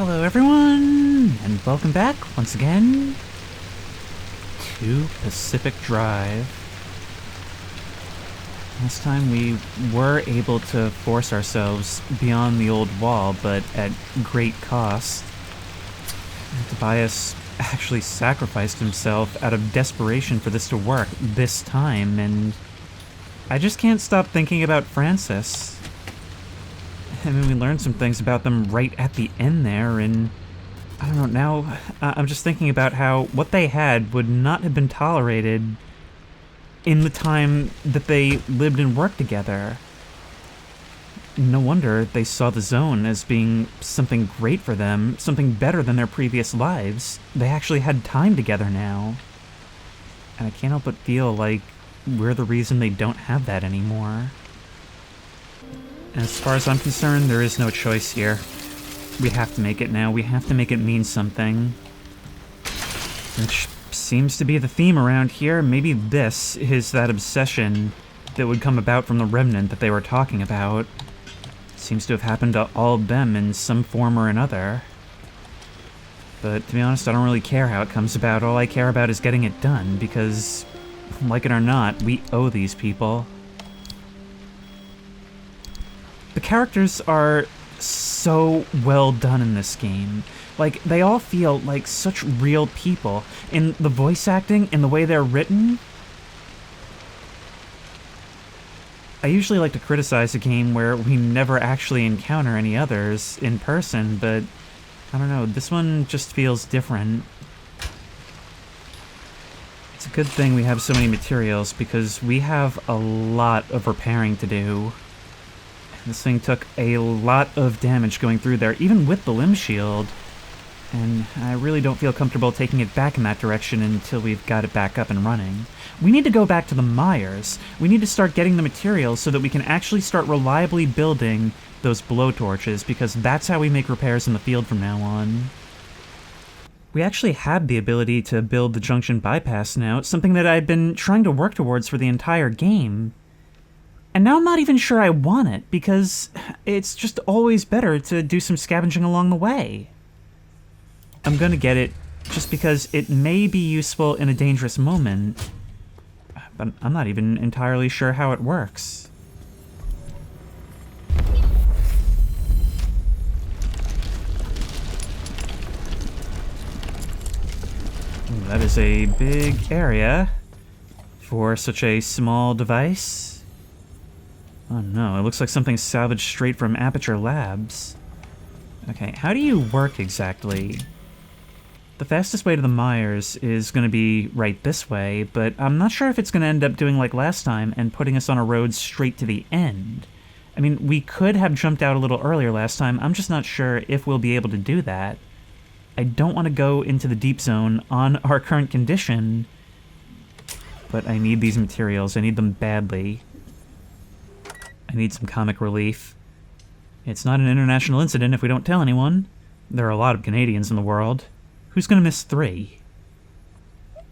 Hello everyone, and welcome back once again to Pacific Drive. Last time we were able to force ourselves beyond the old wall, but at great cost. Tobias actually sacrificed himself out of desperation for this to work this time, and I just can't stop thinking about Francis. I mean, we learned some things about them right at the end there, and I don't know, now I'm just thinking about how what they had would not have been tolerated in the time that they lived and worked together. No wonder they saw the zone as being something great for them, something better than their previous lives. They actually had time together now. And I can't help but feel like we're the reason they don't have that anymore. As far as I'm concerned, there is no choice here. We have to make it now. We have to make it mean something. Which seems to be the theme around here. Maybe this is that obsession that would come about from the Remnant that they were talking about. Seems to have happened to all of them in some form or another. But to be honest, I don't really care how it comes about. All I care about is getting it done, because, like it or not, we owe these people. The characters are so well done in this game. Like, they all feel like such real people. In the voice acting, in the way they're written. I usually like to criticize a game where we never actually encounter any others in person, but I don't know, this one just feels different. It's a good thing we have so many materials, because we have a lot of repairing to do. This thing took a lot of damage going through there, even with the limb shield. And I really don't feel comfortable taking it back in that direction until we've got it back up and running. We need to go back to the Mires. We need to start getting the materials so that we can actually start reliably building those blowtorches, because that's how we make repairs in the field from now on. We actually have the ability to build the junction bypass now. It's something that I've been trying to work towards for the entire game. And now I'm not even sure I want it, because it's just always better to do some scavenging along the way. I'm gonna get it just because it may be useful in a dangerous moment, but I'm not even entirely sure how it works. Ooh, that is a big area for such a small device. Oh no, it looks like something salvaged straight from Aperture Labs. Okay, how do you work exactly? The fastest way to the Mires is going to be right this way, but I'm not sure if it's going to end up doing like last time and putting us on a road straight to the end. I mean, we could have jumped out a little earlier last time. I'm just not sure if we'll be able to do that. I don't want to go into the deep zone on our current condition, but I need these materials. I need them badly. I need some comic relief. It's not an international incident if we don't tell anyone. There are a lot of Canadians in the world. Who's gonna miss 3?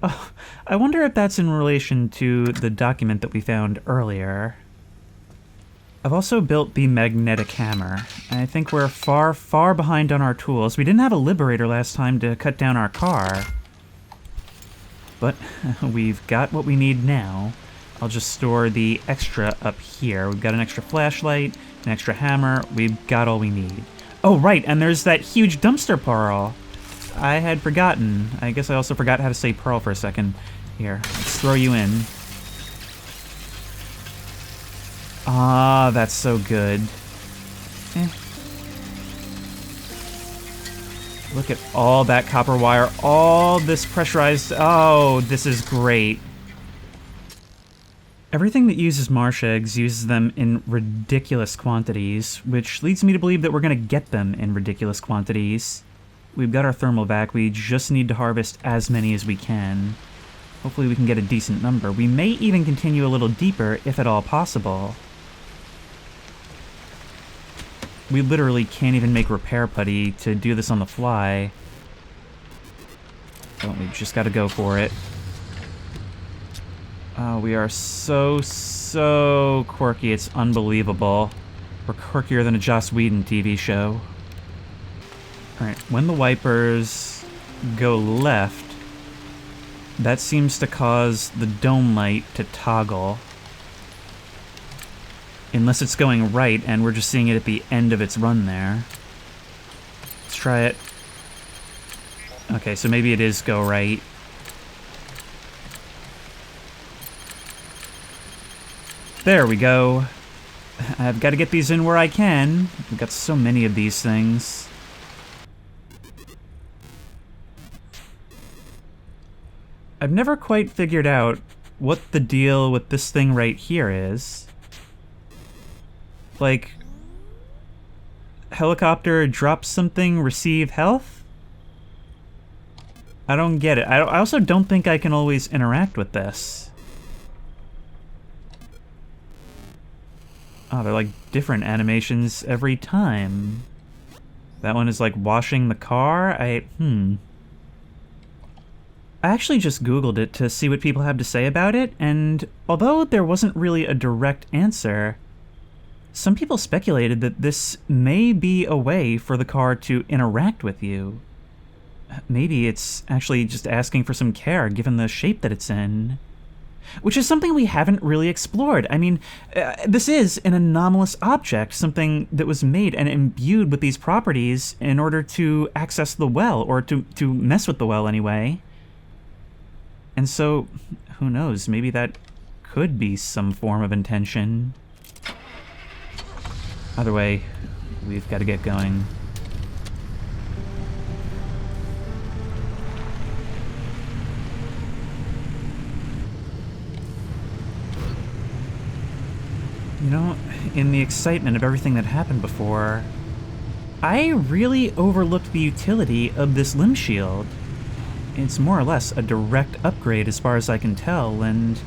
Oh, I wonder if that's in relation to the document that we found earlier. I've also built the magnetic hammer. I think we're far, far behind on our tools. We didn't have a liberator last time to cut down our car. But we've got what we need now. I'll just store the extra up here. We've got an extra flashlight, an extra hammer. We've got all we need. Oh, right, and there's that huge dumpster pearl. I had forgotten. I guess I also forgot how to say pearl for a second. Here, let's throw you in. Ah, that's so good. Look at all that copper wire, all this pressurized... Oh, this is great. Everything that uses marsh eggs uses them in ridiculous quantities, which leads me to believe that we're going to get them in ridiculous quantities. We've got our thermal vac, we just need to harvest as many as we can. Hopefully we can get a decent number. We may even continue a little deeper, if at all possible. We literally can't even make repair putty to do this on the fly. Oh, we've just got to go for it. Oh, we are so quirky, it's unbelievable. We're quirkier than a Joss Whedon TV show. Alright, when the wipers go left, that seems to cause the dome light to toggle. Unless it's going right and we're just seeing it at the end of its run there. Let's try it. Okay, so maybe it is go right. There we go. I've got to get these in where I can. We've got so many of these things. I've never quite figured out what the deal with this thing right here is. Like, helicopter drops something, receive health? I don't get it. I also don't think I can always interact with this. Oh, they're like different animations every time. That one is like washing the car? I actually just Googled it to see what people have to say about it, and although there wasn't really a direct answer, some people speculated that this may be a way for the car to interact with you. Maybe it's actually just asking for some care given the shape that it's in. Which is something we haven't really explored. I mean, this is an anomalous object, something that was made and imbued with these properties in order to access the well, or to mess with the well anyway. And so, who knows, maybe that could be some form of intention. Either way, we've got to get going. You know, in the excitement of everything that happened before, I really overlooked the utility of this limb shield. It's more or less a direct upgrade as far as I can tell, and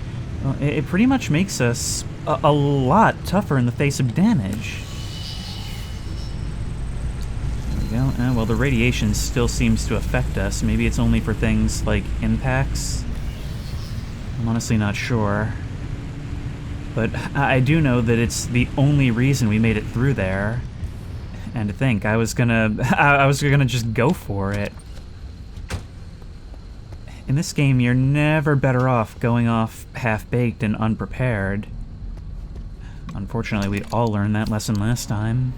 well, it pretty much makes us a lot tougher in the face of damage. There we go. Well, the radiation still seems to affect us. Maybe it's only for things like impacts. I'm honestly not sure. But I do know that it's the only reason we made it through there. And to think, I was gonna just go for it. In this game, you're never better off going off half-baked and unprepared. Unfortunately, we all learned that lesson last time.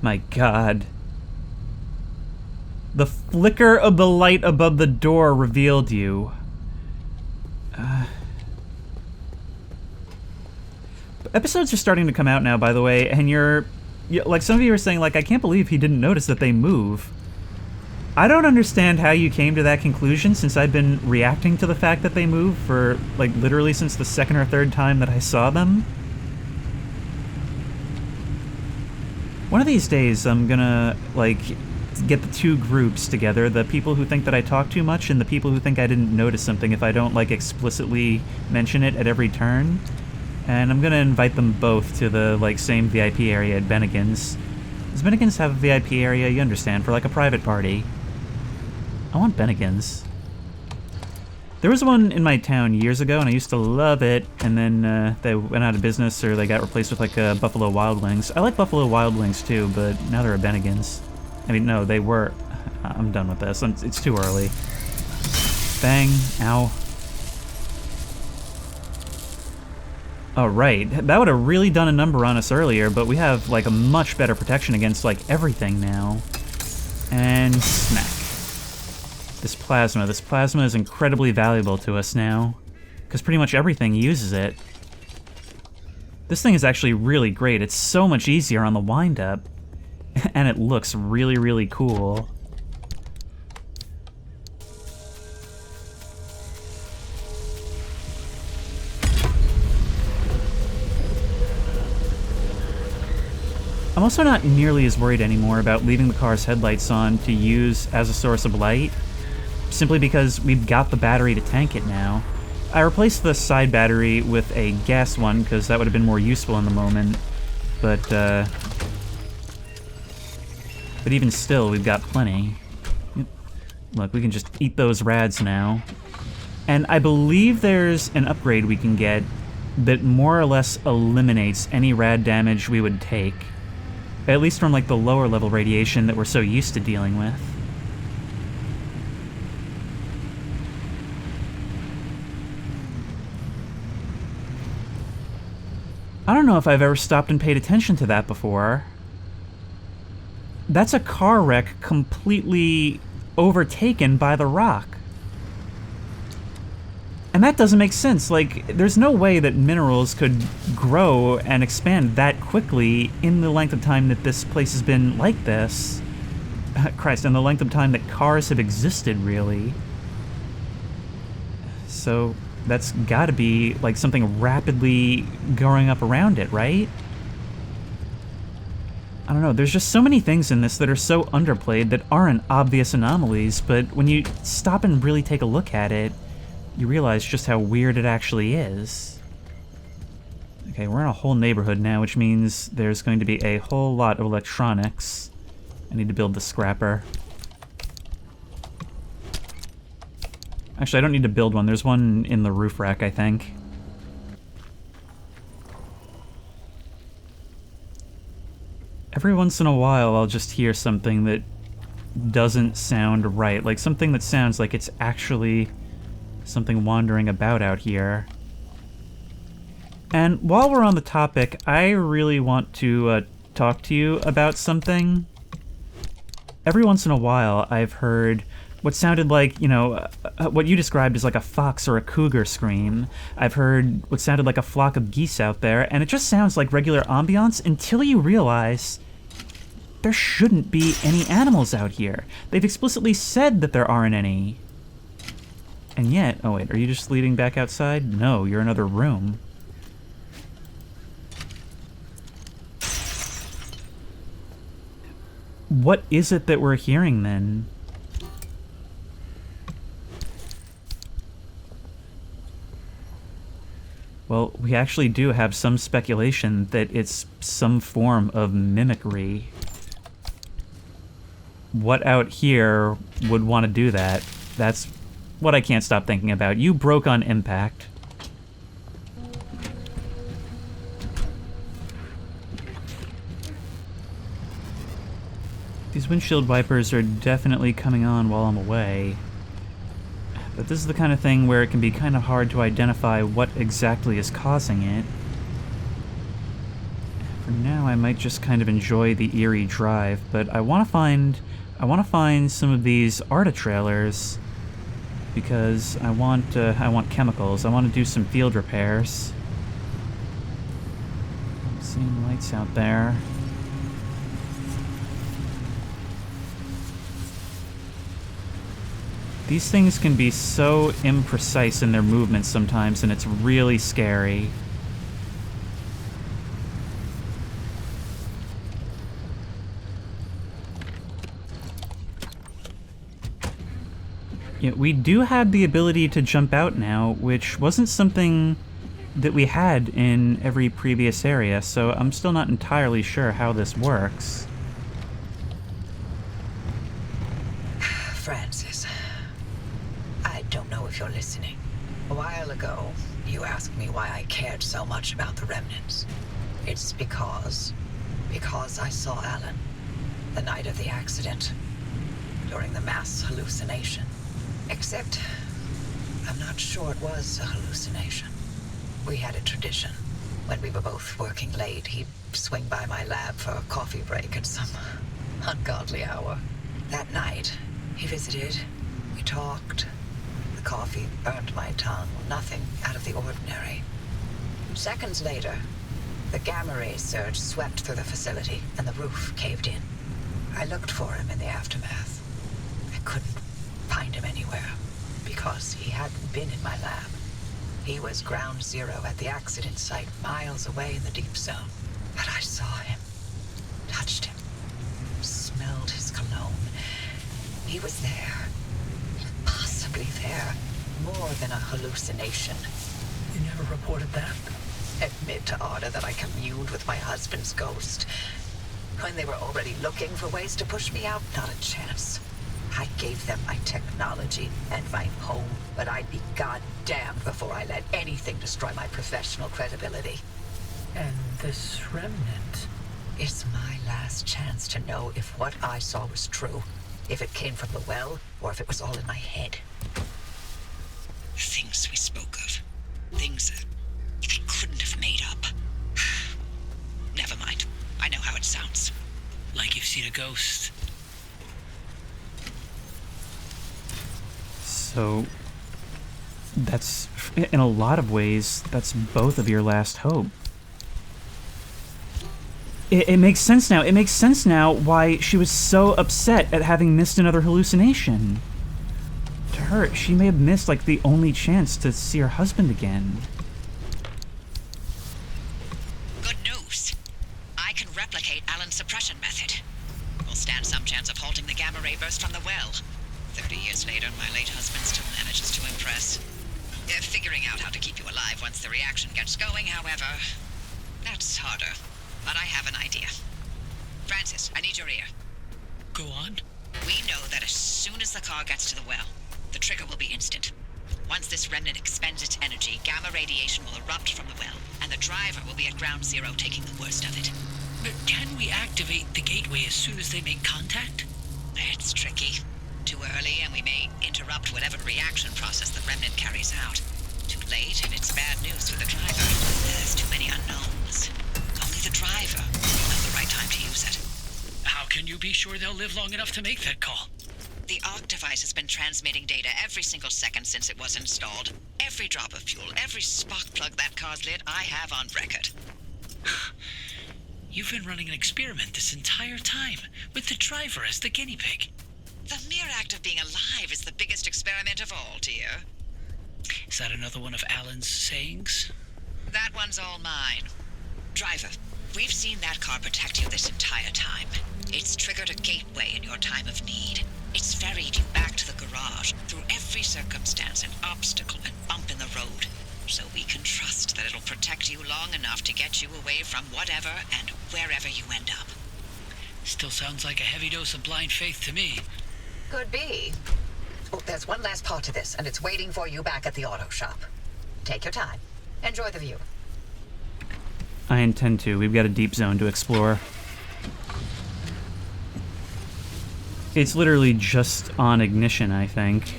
My God. The flicker of the light above the door revealed you. Episodes are starting to come out now, by the way, and like, some of you are saying, like, I can't believe he didn't notice that they move. I don't understand how you came to that conclusion, since I've been reacting to the fact that they move for, like, literally since the second or third time that I saw them. One of these days, I'm gonna, like, get the two groups together, the people who think that I talk too much and the people who think I didn't notice something if I don't, like, explicitly mention it at every turn. And I'm gonna invite them both to the, like, same VIP area at Bennigan's. Does Bennigan's have a VIP area, you understand, for, like, a private party? I want Bennigan's. There was one in my town years ago, and I used to love it, and then they went out of business, or they got replaced with, like, Buffalo Wild Wings. I like Buffalo Wild Wings, too, but now they're at Bennigan's. I mean, no, they were... I'm done with this. It's too early. Bang. Ow. Oh, right. That would have really done a number on us earlier, but we have, like, a much better protection against, like, everything now. And smack. This plasma is incredibly valuable to us now, because pretty much everything uses it. This thing is actually really great. It's so much easier on the wind-up, and it looks really, really cool. I'm also not nearly as worried anymore about leaving the car's headlights on to use as a source of light, simply because we've got the battery to tank it now. I replaced the side battery with a gas one, because that would have been more useful in the moment, but even still, we've got plenty. Look, we can just eat those rads now. And I believe there's an upgrade we can get that more or less eliminates any rad damage we would take. At least from, like, the lower level radiation that we're so used to dealing with. I don't know if I've ever stopped and paid attention to that before. That's a car wreck completely overtaken by the rock. And that doesn't make sense. Like, there's no way that minerals could grow and expand that quickly in the length of time that this place has been like this. Christ, in the length of time that cars have existed, really. So that's gotta be, like, something rapidly growing up around it, right? I don't know, there's just so many things in this that are so underplayed that aren't obvious anomalies, but when you stop and really take a look at it, you realize just how weird it actually is. Okay, we're in a whole neighborhood now, which means there's going to be a whole lot of electronics. I need to build the scrapper. Actually, I don't need to build one. There's one in the roof rack, I think. Every once in a while, I'll just hear something that doesn't sound right. Like, something that sounds like it's actually something wandering about out here. And while we're on the topic, I really want to talk to you about something. Every once in a while, I've heard what sounded like, you know, what you described as like a fox or a cougar scream. I've heard what sounded like a flock of geese out there, and it just sounds like regular ambiance until you realize there shouldn't be any animals out here. They've explicitly said that there aren't any. And yet, oh wait, are you just leading back outside? No, you're in another room. What is it that we're hearing then? Well, we actually do have some speculation that it's some form of mimicry. What out here would want to do that? That's what I can't stop thinking about. You broke on impact. These windshield wipers are definitely coming on while I'm away. But this is the kind of thing where it can be kind of hard to identify what exactly is causing it. For now, I might just kind of enjoy the eerie drive, but I want to find some of these ARTA trailers because I want chemicals. I want to do some field repairs. I'm seeing lights out there. These things can be so imprecise in their movements sometimes, and it's really scary. Yeah, we do have the ability to jump out now, which wasn't something that we had in every previous area, so I'm still not entirely sure how this works. Francis, I don't know if you're listening. A while ago, you asked me why I cared so much about the Remnants. It's because I saw Alan the night of the accident, during the mass hallucination. Except, I'm not sure it was a hallucination. We had a tradition. When we were both working late, he'd swing by my lab for a coffee break at some ungodly hour. That night, he visited. We talked. The coffee burned my tongue. Nothing out of the ordinary. Seconds later, the gamma ray surge swept through the facility, and the roof caved in. I looked for him in the aftermath. I couldn't find him anywhere, because he hadn't been in my lab. He was ground zero at the accident site, miles away in the deep zone. But I saw him, touched him, smelled his cologne. He was there, possibly there, more than a hallucination. You never reported that? Admit to Arda that I communed with my husband's ghost. When they were already looking for ways to push me out, not a chance. I gave them my technology and my home, but I'd be goddamned before I let anything destroy my professional credibility. And this remnant... It's my last chance to know if what I saw was true, if it came from the well, or if it was all in my head. Things we spoke of. Things that I couldn't have made up. Never mind. I know how it sounds. Like you've seen a ghost. So, that's, in a lot of ways, that's both of your last hope. It makes sense now. It makes sense now why she was so upset at having missed another hallucination. To her, she may have missed, like, the only chance to see her husband again. Good news. I can replicate Alan's suppression method. We'll stand some chance of halting the gamma ray burst from the well. 30 years later, my late husband still manages to impress. Figuring out how to keep you alive once the reaction gets going, however, that's harder. But I have an idea. Francis, I need your ear. Go on. We know that as soon as the car gets to the well, the trigger will be instant. Once this remnant expends its energy, gamma radiation will erupt from the well, and the driver will be at ground zero taking the worst of it. But can we activate the gateway as soon as they make contact? It's tricky. Too early, and we may interrupt whatever reaction process the remnant carries out. Too late, and it's bad news for the driver. There's too many unknowns. Only the driver will know the right time to use it. How can you be sure they'll live long enough to make that call? The ARC device has been transmitting data every single second since it was installed. Every drop of fuel, every spark plug that car's lit, I have on record. You've been running an experiment this entire time, with the driver as the guinea pig. The mere act of being alive is the biggest experiment of all, dear. Is that another one of Alan's sayings? That one's all mine. Driver, we've seen that car protect you this entire time. It's triggered a gateway in your time of need. It's ferried you back to the garage through every circumstance and obstacle and bump in the road. So we can trust that it'll protect you long enough to get you away from whatever and wherever you end up. Still sounds like a heavy dose of blind faith to me. Could be. Oh, there's one last part to this, and it's waiting for you back at the auto shop. Take your time. Enjoy the view. I intend to. We've got a deep zone to explore. It's literally just on ignition, I think.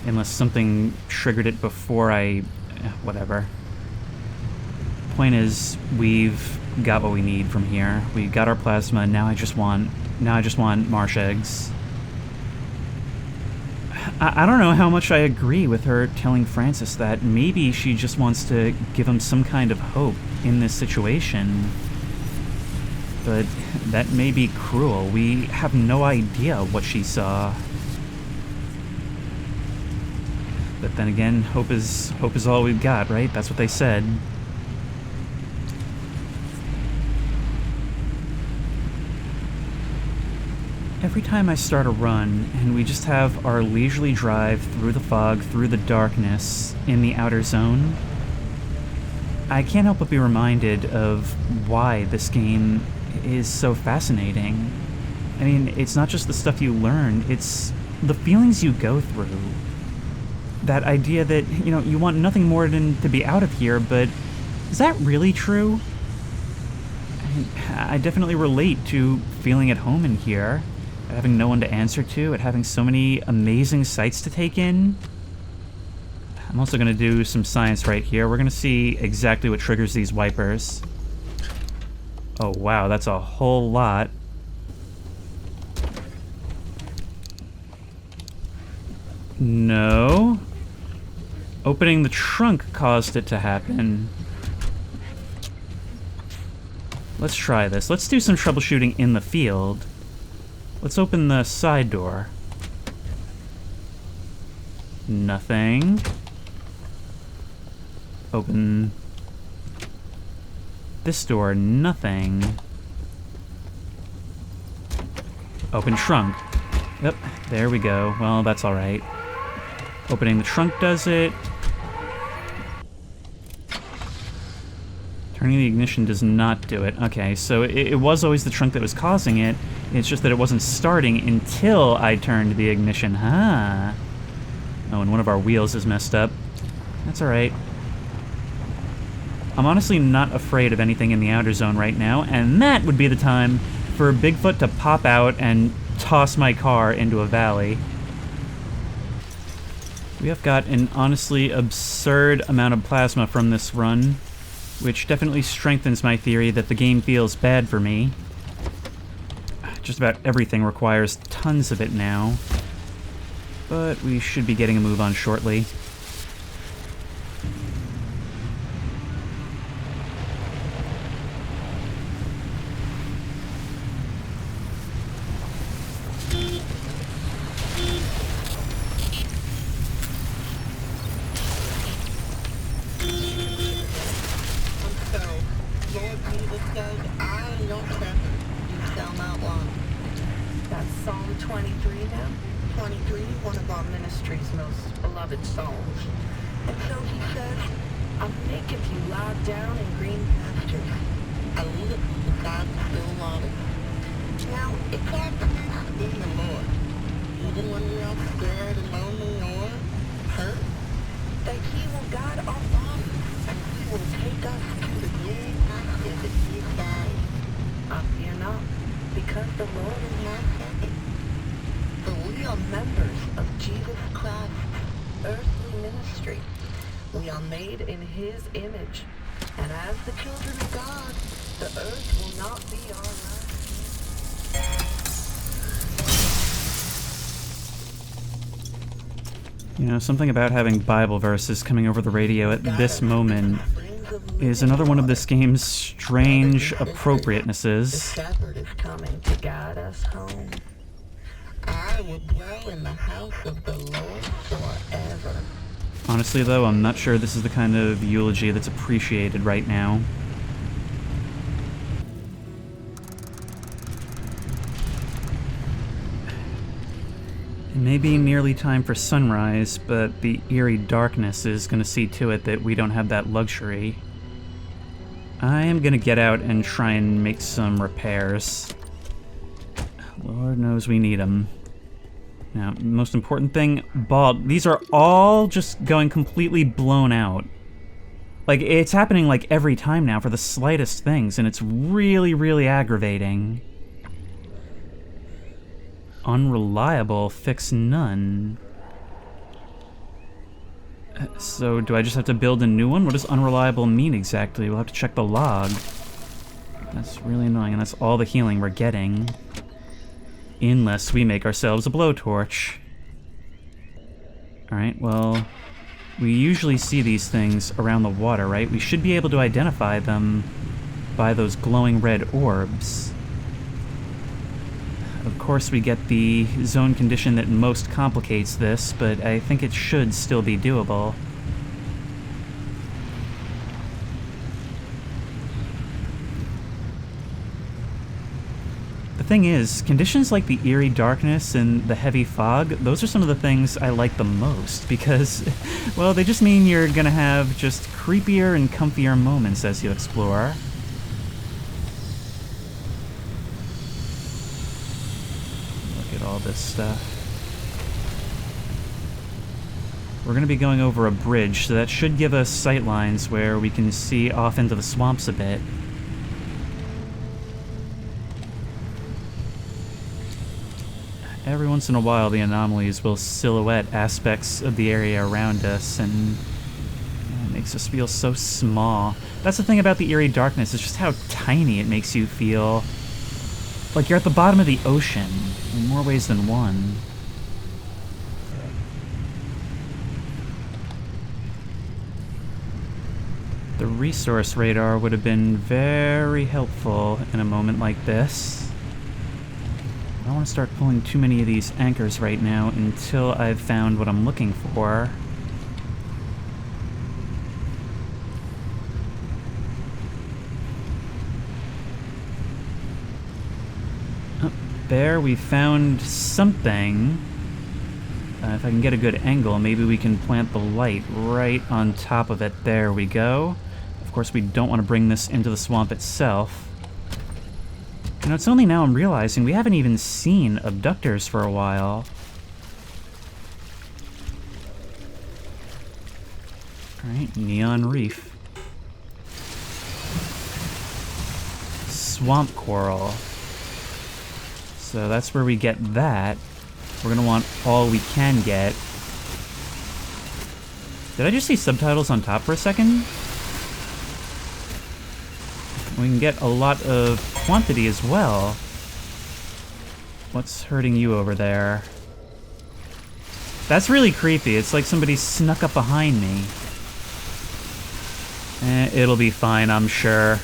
Unless something triggered it before I... whatever. Point is, we've got what we need from here. We got our plasma, now I just want marsh eggs. I don't know how much I agree with her telling Francis that maybe she just wants to give him some kind of hope in this situation. But that may be cruel. We have no idea what she saw. But then again, hope is all we've got, right? That's what they said. Every time I start a run, and we just have our leisurely drive through the fog, through the darkness, in the outer zone, I can't help but be reminded of why this game is so fascinating. I mean, it's not just the stuff you learn, it's the feelings you go through. That idea that, you know, you want nothing more than to be out of here, but is that really true? I definitely relate to feeling at home in here, at having no one to answer to, at having so many amazing sights to take in. I'm also going to do some science right here. We're going to see exactly what triggers these wipers. Oh wow, that's a whole lot. No. Opening the trunk caused it to happen. Let's try this. Let's do some troubleshooting in the field. Let's open the side door. Nothing. Open this door. Nothing. Open trunk. Yep, there we go. Well, that's alright. Opening the trunk does it. Turning the ignition does not do it. Okay, so it was always the trunk that was causing it. It's just that it wasn't starting until I turned the ignition. Huh. Oh, and one of our wheels is messed up. That's alright. I'm honestly not afraid of anything in the outer zone right now, and that would be the time for Bigfoot to pop out and toss my car into a valley. We have got an honestly absurd amount of plasma from this run, which definitely strengthens my theory that the game feels bad for me. Just about everything requires tons of it now, but we should be getting a move on shortly. We are made in His image, and as the children of God, the earth will not be our last. You know, something about having Bible verses coming over the radio at this moment is another one of this game's strange appropriatenesses. The shepherd is coming to guide us home. I will dwell in the house of the Lord forever. Honestly, though, I'm not sure this is the kind of eulogy that's appreciated right now. It may be nearly time for sunrise, but the eerie darkness is going to see to it that we don't have that luxury. I am going to get out and try and make some repairs. Lord knows we need them. Now, most important thing, bald. These are all just going completely blown out. Like, it's happening like every time now for the slightest things, and it's really, really aggravating. Unreliable, fix none. So, do I just have to build a new one? What does unreliable mean exactly? We'll have to check the log. That's really annoying, and that's all the healing we're getting. Unless we make ourselves a blowtorch. Alright, well, we usually see these things around the water, right? We should be able to identify them by those glowing red orbs. Of course, we get the zone condition that most complicates this, but I think it should still be doable. The thing is, conditions like the eerie darkness and the heavy fog, those are some of the things I like the most, because, well, they just mean you're gonna have just creepier and comfier moments as you explore. Look at all this stuff. We're gonna be going over a bridge, so that should give us sightlines where we can see off into the swamps a bit. Every once in a while, the anomalies will silhouette aspects of the area around us, and it makes us feel so small. That's the thing about the eerie darkness, is just how tiny it makes you feel. Like you're at the bottom of the ocean, in more ways than one. The resource radar would have been very helpful in a moment like this. I don't want to start pulling too many of these anchors right now until I've found what I'm looking for. Oh, there, we found something. If I can get a good angle, maybe we can plant the light right on top of it. There we go. Of course, we don't want to bring this into the swamp itself. You know, it's only now I'm realizing we haven't even seen abductors for a while. Alright, Neon Reef. Swamp Coral. So that's where we get that. We're gonna want all we can get. Did I just see subtitles on top for a second? We can get a lot of quantity as well. What's hurting you over there? That's really creepy. It's like somebody snuck up behind me. It'll be fine, I'm sure.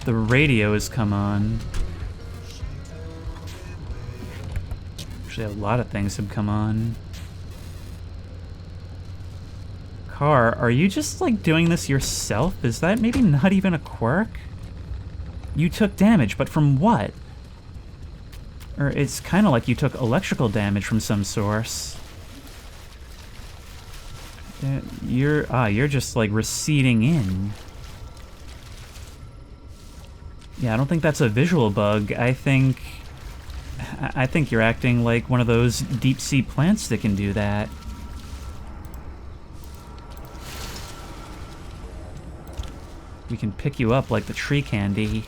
The radio has come on. Actually, a lot of things have come on. Car, are you just, like, doing this yourself? Is that maybe not even a quirk? You took damage, but from what? Or it's kind of like you took electrical damage from some source. You're just, like, receding in. Yeah, I don't think that's a visual bug. I think you're acting like one of those deep-sea plants that can do that. We can pick you up like the tree candy.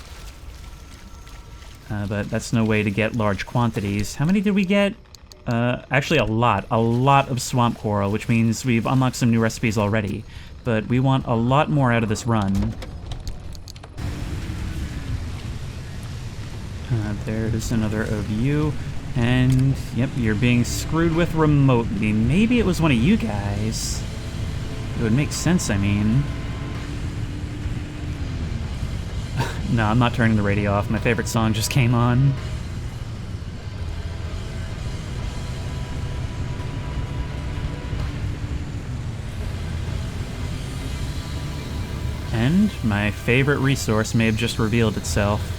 But that's no way to get large quantities. How many did we get? Actually a lot of swamp coral, which means we've unlocked some new recipes already. But we want a lot more out of this run. There's another of you, and yep, you're being screwed with remotely. Maybe it was one of you guys. It would make sense, I mean. No, I'm not turning the radio off. My favorite song just came on. And my favorite resource may have just revealed itself.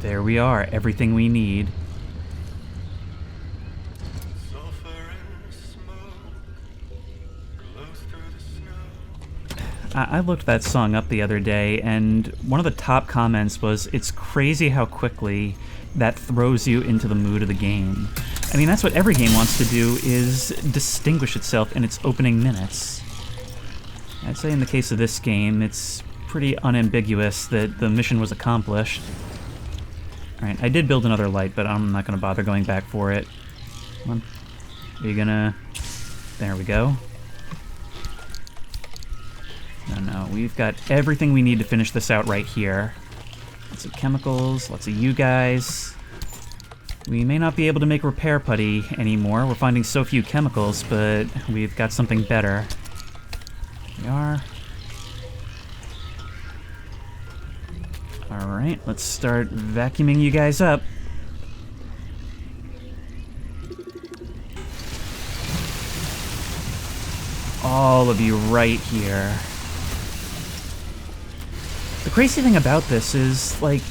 There we are, everything we need. I looked that song up the other day, and one of the top comments was, "It's crazy how quickly that throws you into the mood of the game." I mean, that's what every game wants to do, is distinguish itself in its opening minutes. I'd say in the case of this game, it's pretty unambiguous that the mission was accomplished. Alright, I did build another light, but I'm not going to bother going back for it. Come on. Are you gonna... There we go. No, we've got everything we need to finish this out right here. Lots of chemicals, lots of you guys. We may not be able to make repair putty anymore. We're finding so few chemicals, but we've got something better. Here we are. Alright, let's start vacuuming you guys up. All of you right here. The crazy thing about this is, like,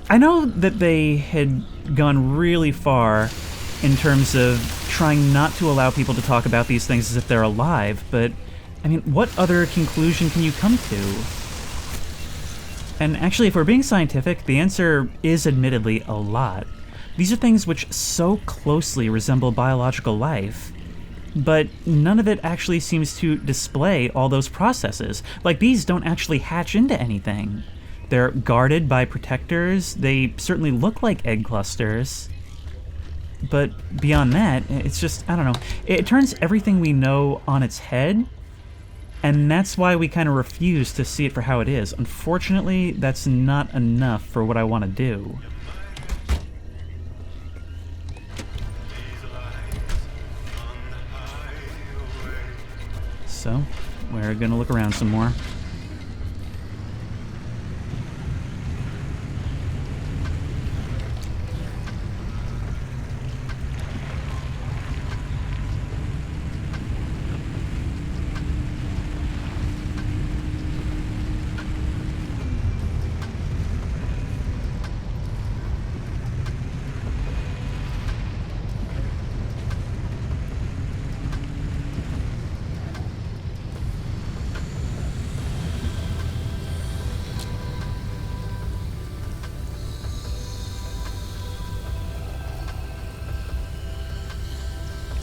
I know that they had gone really far in terms of trying not to allow people to talk about these things as if they're alive, but, I mean, what other conclusion can you come to? And actually, if we're being scientific, the answer is admittedly a lot. These are things which so closely resemble biological life, but none of it actually seems to display all those processes. Like, these don't actually hatch into anything. They're guarded by protectors. They certainly look like egg clusters. But beyond that, it's just, I don't know. It turns everything we know on its head, and that's why we kind of refuse to see it for how it is. Unfortunately, that's not enough for what I want to do. So, we're gonna look around some more.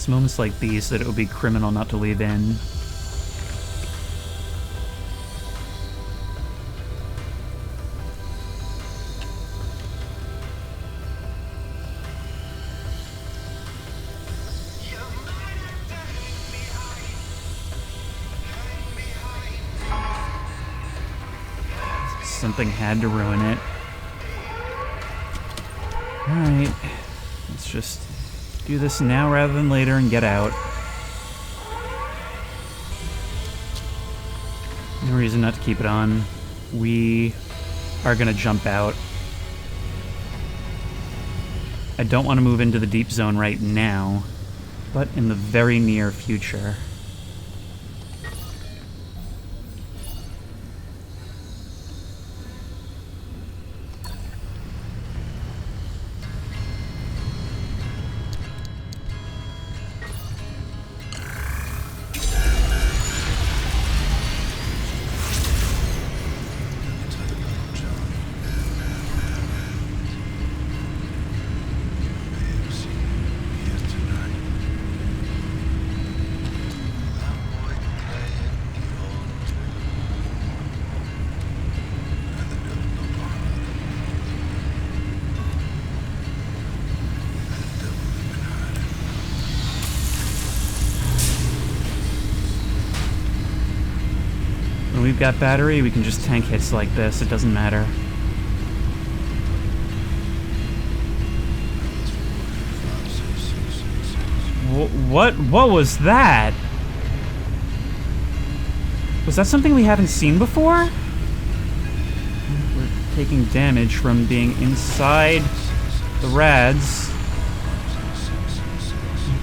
It's moments like these that it would be criminal not to leave in. Something had to ruin it. Alright, let's just do this now rather than later and get out. No reason not to keep it on. We are gonna jump out. I don't want to move into the deep zone right now, but in the very near future. When we've got battery, we can just tank hits like this. It doesn't matter. What was that? Was that something we haven't seen before? We're taking damage from being inside the rads.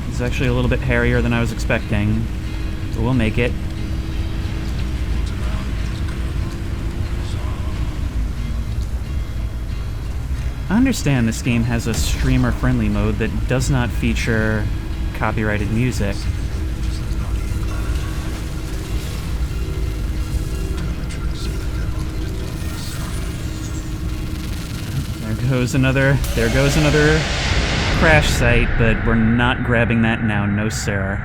It's actually a little bit hairier than I was expecting, but we'll make it. I understand this game has a streamer-friendly mode that does not feature copyrighted music. There goes another crash site, but we're not grabbing that now, no sir.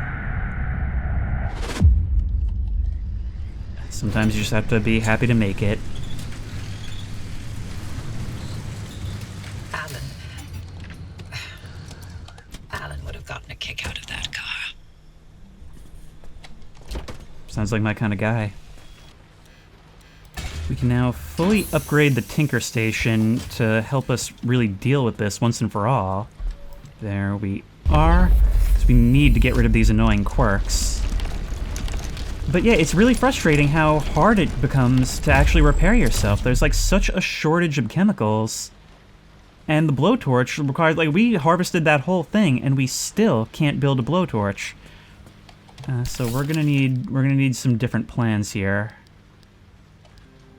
Sometimes you just have to be happy to make it. Alan would have gotten a kick out of that car. Sounds like my kind of guy. We can now fully upgrade the Tinker Station to help us really deal with this once and for all. There we are. Because we need to get rid of these annoying quirks. But yeah, it's really frustrating how hard it becomes to actually repair yourself. There's like such a shortage of chemicals. And the blowtorch requires, like, we harvested that whole thing and we still can't build a blowtorch. So we're gonna need some different plans here.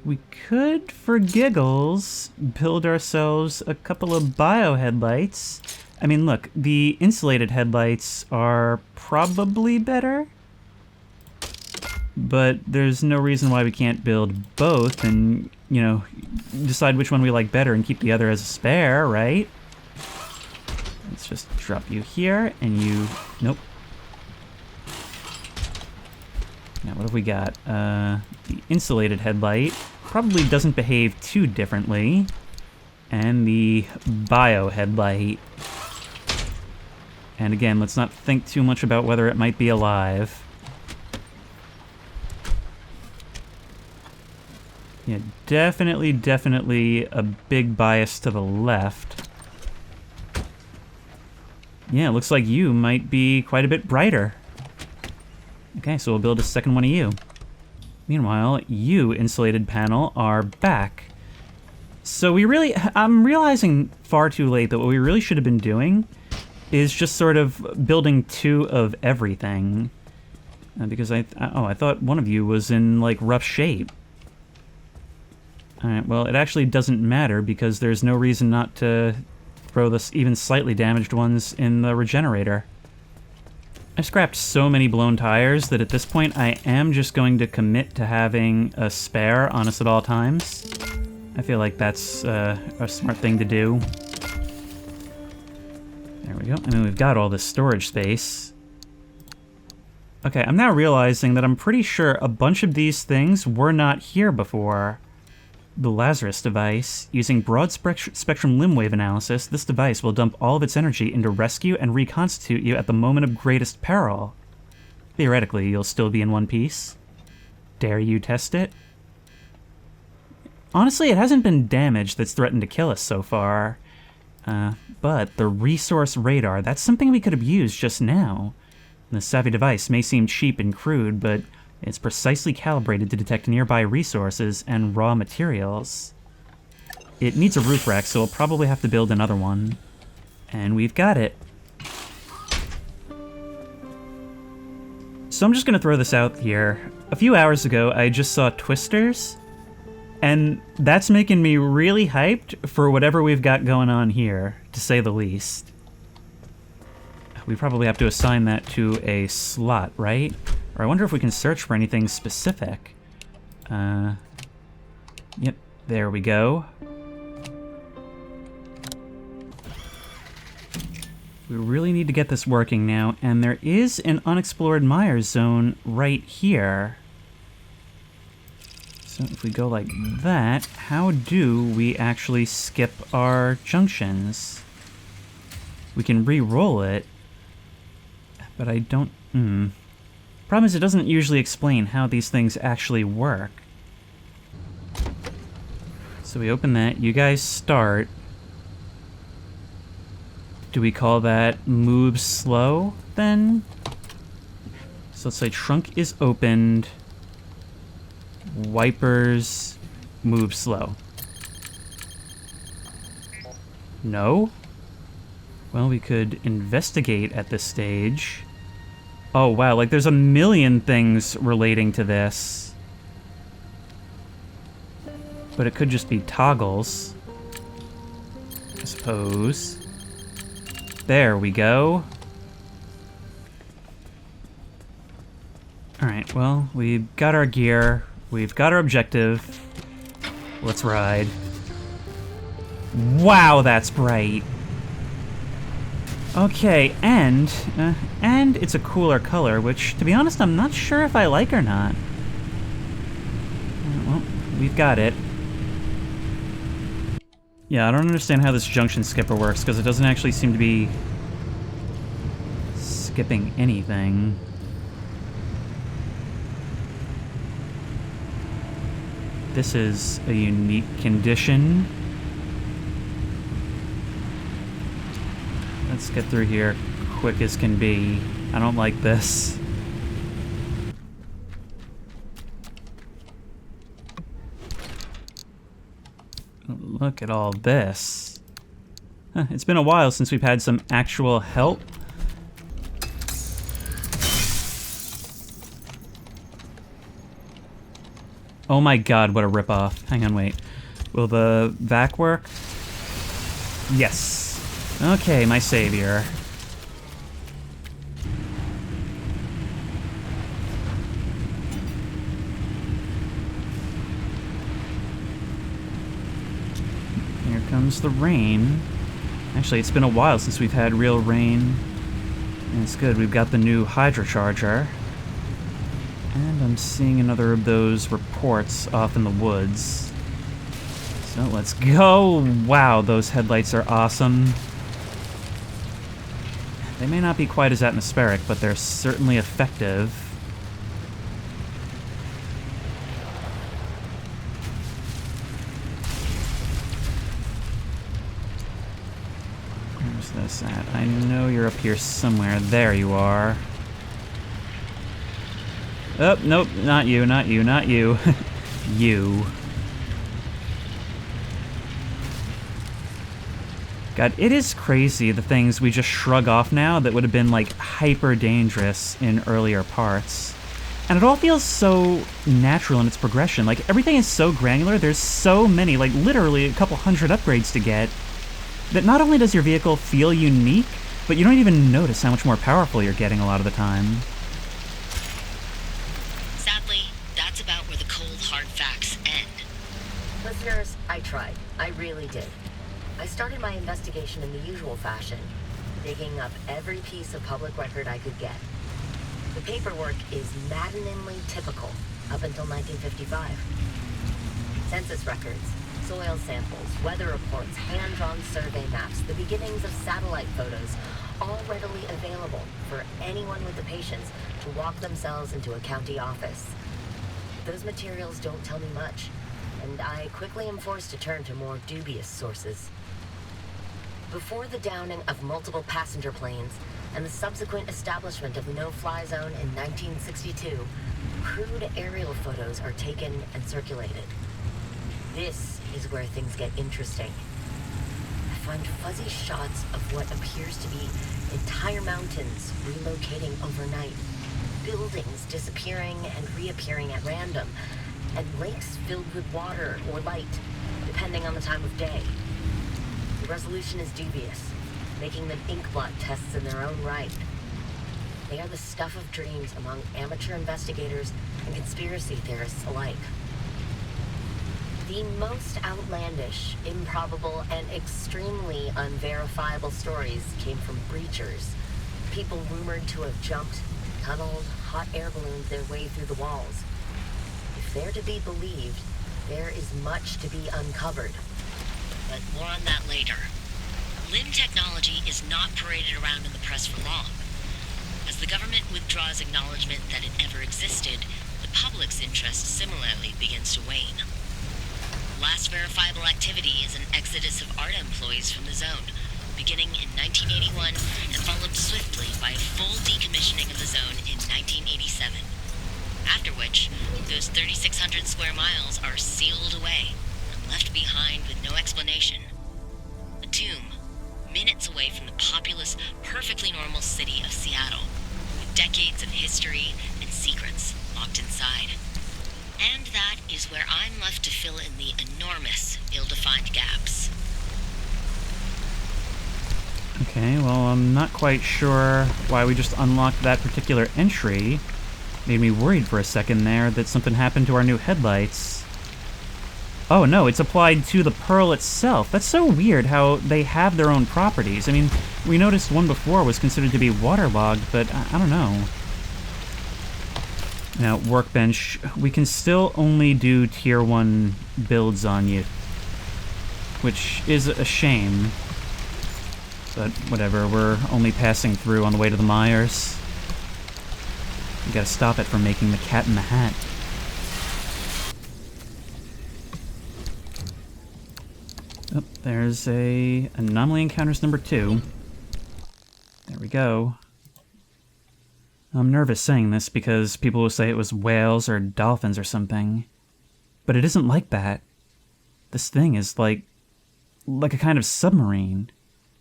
We could, for giggles, build ourselves a couple of bio headlights. I mean, look, the insulated headlights are probably better, but there's no reason why we can't build both and, you know, decide which one we like better and keep the other as a spare, right? Let's just drop you here and you... Nope. Now, what have we got? The insulated headlight probably doesn't behave too differently. And the bio headlight. And again, let's not think too much about whether it might be alive. Yeah, definitely a big bias to the left. Yeah, it looks like you might be quite a bit brighter. Okay, so we'll build a second one of you. Meanwhile, you, insulated panel, are back. So I'm realizing far too late that what we really should have been doing is just sort of building two of everything. Because I thought one of you was in, like, rough shape. Alright, well, it actually doesn't matter because there's no reason not to throw the even slightly damaged ones in the regenerator. I've scrapped so many blown tires that at this point I am just going to commit to having a spare on us at all times. I feel like that's a smart thing to do. There we go. I mean, we've got all this storage space. Okay, I'm now realizing that I'm pretty sure a bunch of these things were not here before. The Lazarus device. Using broad spectrum limb wave analysis, this device will dump all of its energy into rescue and reconstitute you at the moment of greatest peril. Theoretically, you'll still be in one piece. Dare you test it? Honestly, it hasn't been damaged that's threatened to kill us so far. But the resource radar, that's something we could have used just now. The savvy device may seem cheap and crude, but it's precisely calibrated to detect nearby resources and raw materials. It needs a roof rack, so we'll probably have to build another one. And we've got it. So I'm just gonna throw this out here. A few hours ago, I just saw Twisters, and that's making me really hyped for whatever we've got going on here, to say the least. We probably have to assign that to a slot, right? Or I wonder if we can search for anything specific. Yep, there we go. We really need to get this working now, and there is an unexplored Mires zone right here. So if we go like that, how do we actually skip our junctions? We can re-roll it, but I don't... Problem is, it doesn't usually explain how these things actually work. So we open that, you guys start. Do we call that move slow, then? So let's say trunk is opened, wipers move slow. No? Well, we could investigate at this stage. Oh, wow, like there's a million things relating to this. But it could just be toggles, I suppose. There we go. Alright, well, we've got our gear. We've got our objective. Let's ride. Wow, that's bright. Okay, and it's a cooler color, which, to be honest, I'm not sure if I like or not. Well, we've got it. Yeah, I don't understand how this junction skipper works, because it doesn't actually seem to be skipping anything. This is a unique condition. Let's get through here quick as can be. I don't like this. Look at all this. Huh, it's been a while since we've had some actual help. Oh my god, what a ripoff. Hang on, wait. Will the vac work? Yes. Okay, my savior. Here comes the rain. Actually, it's been a while since we've had real rain. And it's good, we've got the new hydrocharger. And I'm seeing another of those reports off in the woods. So let's go! Wow, those headlights are awesome. They may not be quite as atmospheric, but they're certainly effective. Where's this at? I know you're up here somewhere. There you are. Oh, nope, not you, not you, not you. You. God, it is crazy the things we just shrug off now that would have been, like, hyper dangerous in earlier parts. And it all feels so natural in its progression. Like, everything is so granular, there's so many, like, literally a couple hundred upgrades to get, that not only does your vehicle feel unique, but you don't even notice how much more powerful you're getting a lot of the time. Sadly, that's about where the cold, hard facts end. Listeners, I tried. I really did. I started my investigation in the usual fashion, digging up every piece of public record I could get. The paperwork is maddeningly typical up until 1955. Census records, soil samples, weather reports, hand-drawn survey maps, the beginnings of satellite photos, all readily available for anyone with the patience to walk themselves into a county office. Those materials don't tell me much, and I quickly am forced to turn to more dubious sources. Before the downing of multiple passenger planes and the subsequent establishment of the no-fly zone in 1962, crude aerial photos are taken and circulated. This is where things get interesting. I find fuzzy shots of what appears to be entire mountains relocating overnight, buildings disappearing and reappearing at random, and lakes filled with water or light, depending on the time of day. The resolution is dubious, making them inkblot tests in their own right. They are the stuff of dreams among amateur investigators and conspiracy theorists alike. The most outlandish, improbable, and extremely unverifiable stories came from breachers, people rumored to have jumped, tunneled, hot air ballooned their way through the walls. If they're to be believed, there is much to be uncovered. But more on that later. Limb technology is not paraded around in the press for long. As the government withdraws acknowledgement that it ever existed, the public's interest similarly begins to wane. The last verifiable activity is an exodus of ARTA employees from the zone, beginning in 1981 and followed swiftly by a full decommissioning of the zone in 1987. After which, those 3,600 square miles are sealed away and left behind with no explanation. A tomb, minutes away from the populous, perfectly normal city of Seattle, with decades of history and secrets locked inside. And that is where I'm left to fill in the enormous, ill-defined gaps. Okay, well, I'm not quite sure why we just unlocked that particular entry. Made me worried for a second there that something happened to our new headlights. Oh no, it's applied to the pearl itself. That's so weird how they have their own properties. I mean, we noticed one before was considered to be waterlogged, but I don't know. Now, workbench, we can still only do tier 1 builds on you, which is a shame. But whatever, we're only passing through on the way to the Mires. We gotta stop it from making the cat in the hat. Oh, there's a anomaly encounters number 2. There we go. I'm nervous saying this because people will say it was whales or dolphins or something. But it isn't like that. This thing is like a kind of submarine.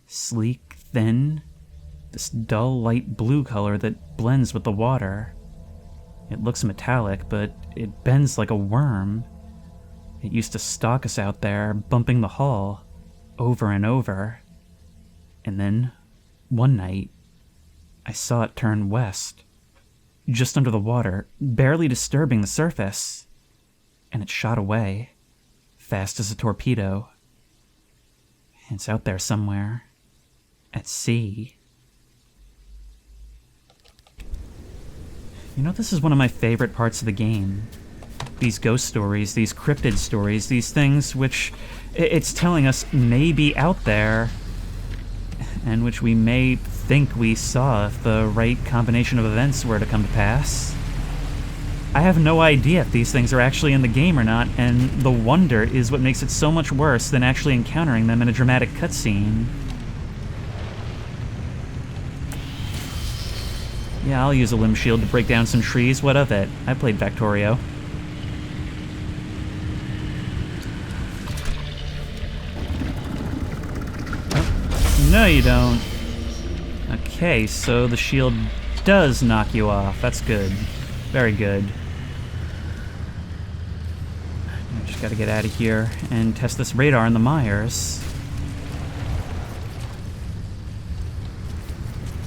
Sleek, thin, this dull light blue color that blends with the water. It looks metallic, but it bends like a worm. It used to stalk us out there, bumping the hull, over and over. And then, one night, I saw it turn west, just under the water, barely disturbing the surface. And it shot away, fast as a torpedo. It's out there somewhere, at sea. You know, this is one of my favorite parts of the game. These ghost stories, these cryptid stories, these things which it's telling us may be out there, and which we may think we saw if the right combination of events were to come to pass. I have no idea if these things are actually in the game or not, and the wonder is what makes it so much worse than actually encountering them in a dramatic cutscene. Yeah, I'll use a limb shield to break down some trees, what of it? I played Factorio. Oh, no you don't. Okay, so the shield does knock you off. That's good. Very good. I just gotta get out of here and test this radar in the Mires.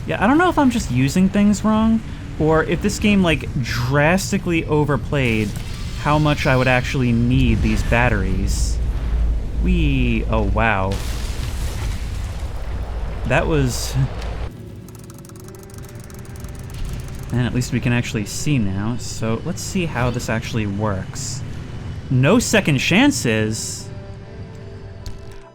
Yeah, I don't know if I'm just using things wrong, or if this game, like, drastically overplayed how much I would actually need these batteries. Oh, wow. That was... And at least we can actually see now. So let's see how this actually works. No second chances?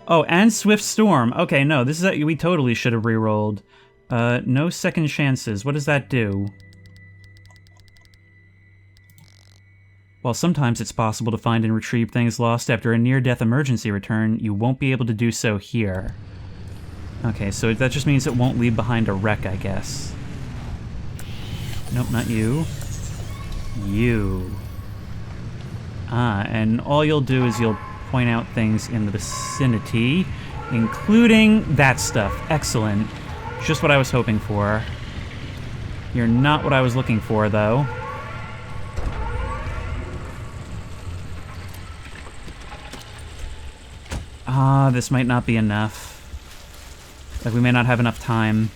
Oh, and Swift Storm. Okay, no, this is we totally should have re-rolled. No second chances. What does that do? While sometimes it's possible to find and retrieve things lost after a near-death emergency return, you won't be able to do so here. Okay, so that just means it won't leave behind a wreck, I guess. Nope, not you. You. Ah, and all you'll do is you'll point out things in the vicinity, including that stuff. Excellent. Just what I was hoping for. You're not what I was looking for, though. Ah, this might not be enough. Like, we may not have enough time.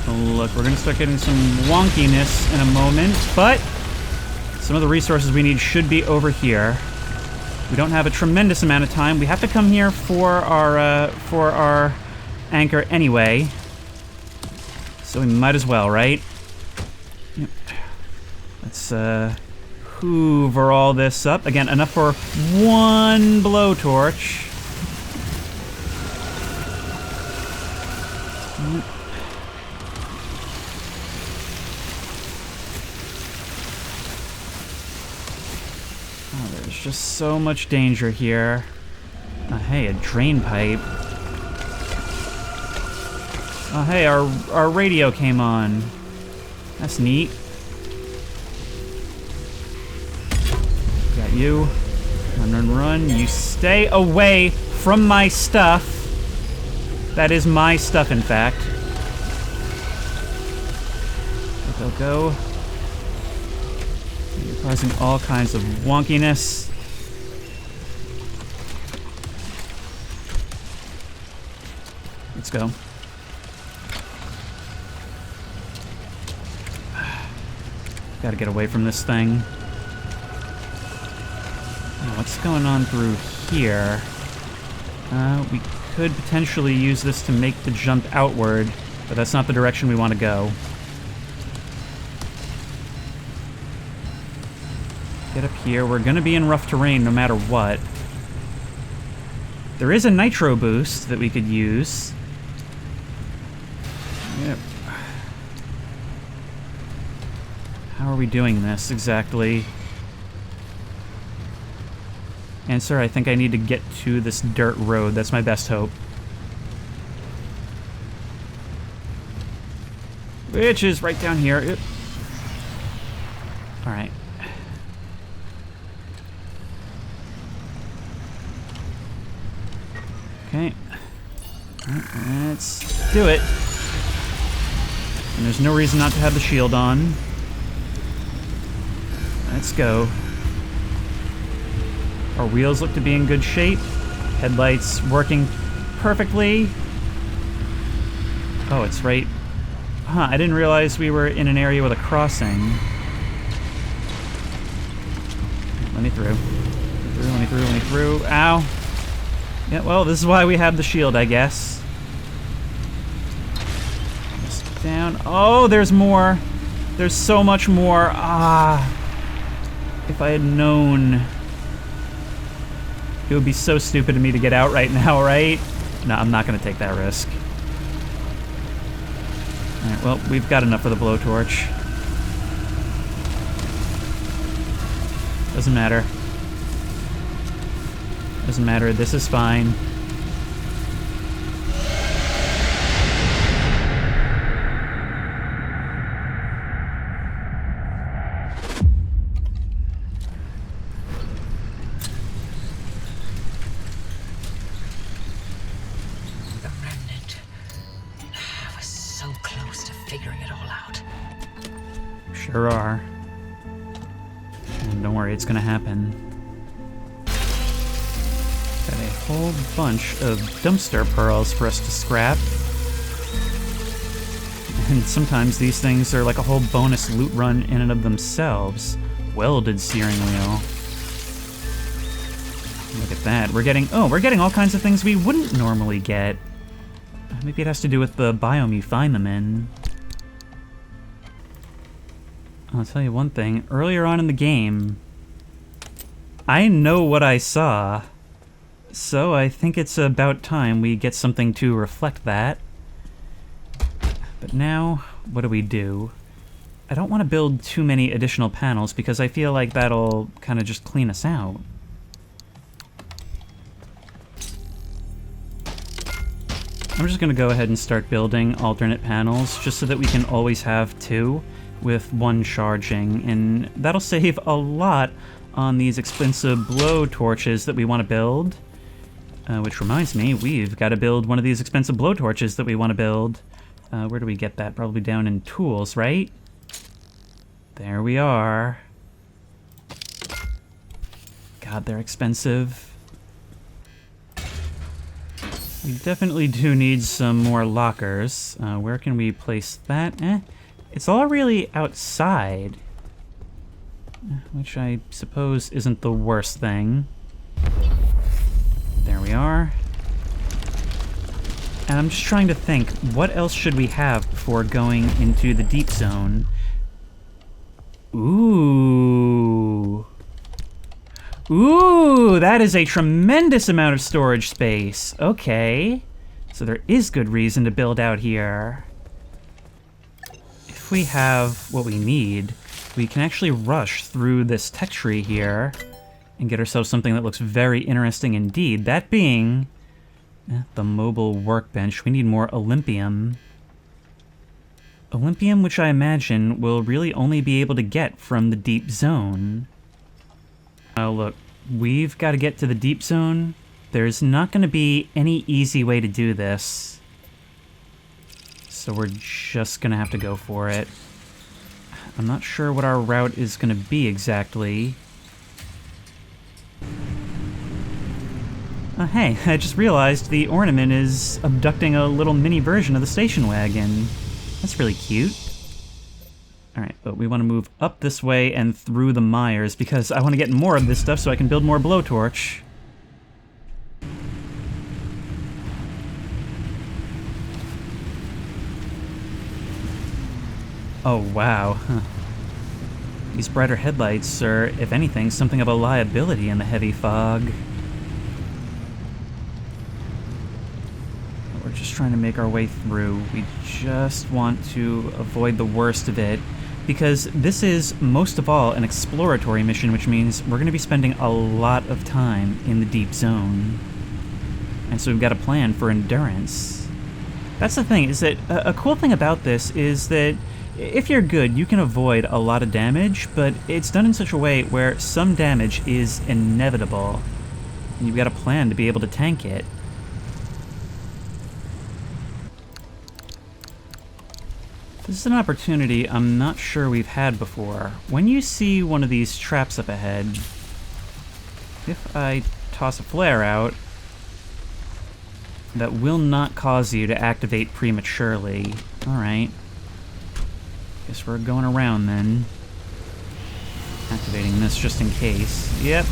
Look, we're gonna start getting some wonkiness in a moment, but some of the resources we need should be over here. We don't have a tremendous amount of time. We have to come here for our anchor anyway, so we might as well, right? Yep. Let's hoover all this up. Again, enough for one blowtorch. There's just so much danger here. Hey, a drain pipe. Oh, hey, our radio came on. That's neat. Got you. Run, run, run. You stay away from my stuff. That is my stuff, in fact. Go, go, go. You're causing all kinds of wonkiness. Let's go. Gotta get away from this thing. Now, what's going on through here? We could potentially use this to make the jump outward, but that's not the direction we want to go. Get up here. We're gonna be in rough terrain no matter what. There is a nitro boost that we could use. Yep. How are we doing this exactly? Answer, I think I need to get to this dirt road. That's my best hope. Which is right down here. Yep. Alright. Okay. Let's do it. And there's no reason not to have the shield on. Let's go. Our wheels look to be in good shape. Headlights working perfectly. Oh, it's right. Huh, I didn't realize we were in an area with a crossing. Let me through. Let me through, let me through. Ow. Yeah, well, this is why we have the shield, I guess. Just down. Oh, there's more. There's so much more. Ah. If I had known. It would be so stupid of me to get out right now, right? No, I'm not going to take that risk. Alright, well, we've got enough for the blowtorch. Doesn't matter. Doesn't matter, this is fine. The Remnant. I was so close to figuring it all out. Sure are. And don't worry, it's gonna happen. Got a whole bunch of dumpster pearls for us to scrap. And sometimes these things are like a whole bonus loot run in and of themselves. Welded steering wheel. Look at that. We're getting all kinds of things we wouldn't normally get. Maybe it has to do with the biome you find them in. I'll tell you one thing. Earlier on in the game, I know what I saw. So I think it's about time we get something to reflect that. But now, what do? I don't want to build too many additional panels because I feel like that'll kind of just clean us out. I'm just going to go ahead and start building alternate panels just so that we can always have two with one charging, and that'll save a lot on these expensive blow torches that we want to build. Which reminds me, we've got to build one of these expensive blow torches that we want to build. Where do we get that? Probably down in tools, right? There we are. God, they're expensive. We definitely do need some more lockers. Where can we place that? It's all really outside. Which I suppose isn't the worst thing. There we are. And I'm just trying to think, what else should we have before going into the deep zone? Ooh. Ooh, that is a tremendous amount of storage space. Okay. So there is good reason to build out here. If we have what we need, we can actually rush through this tech tree here and get ourselves something that looks very interesting indeed. That being the mobile workbench. We need more Olympium. Olympium, which I imagine will really only be able to get from the deep zone. Oh, look, we've got to get to the deep zone. There's not going to be any easy way to do this. So we're just going to have to go for it. I'm not sure what our route is going to be exactly. Hey, I just realized the ornament is abducting a little mini version of the station wagon. That's really cute. Alright, but we want to move up this way and through the Mires because I want to get more of this stuff so I can build more blowtorch. Oh, wow. Huh. These brighter headlights are, if anything, something of a liability in the heavy fog. We're just trying to make our way through. We just want to avoid the worst of it, because this is, most of all, an exploratory mission, which means we're going to be spending a lot of time in the deep zone. And so we've got a plan for endurance. That's the thing, is that a cool thing about this is that if you're good, you can avoid a lot of damage, but it's done in such a way where some damage is inevitable. And you've got a plan to be able to tank it. This is an opportunity I'm not sure we've had before. When you see one of these traps up ahead, if I toss a flare out, that will not cause you to activate prematurely. Alright. Guess we're going around then. Activating this just in case. Yep.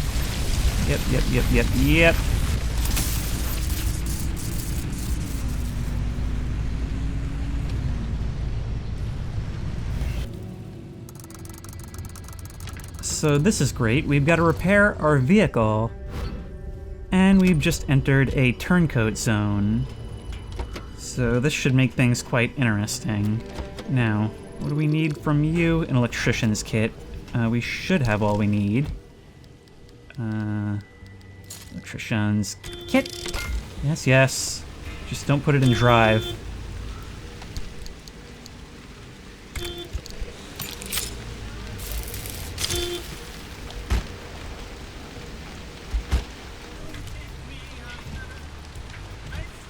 Yep. So this is great. We've got to repair our vehicle. And we've just entered a turncoat zone. So this should make things quite interesting. Now, what do we need from you? An electrician's kit. We should have all we need. Electrician's kit. Yes. Just don't put it in drive.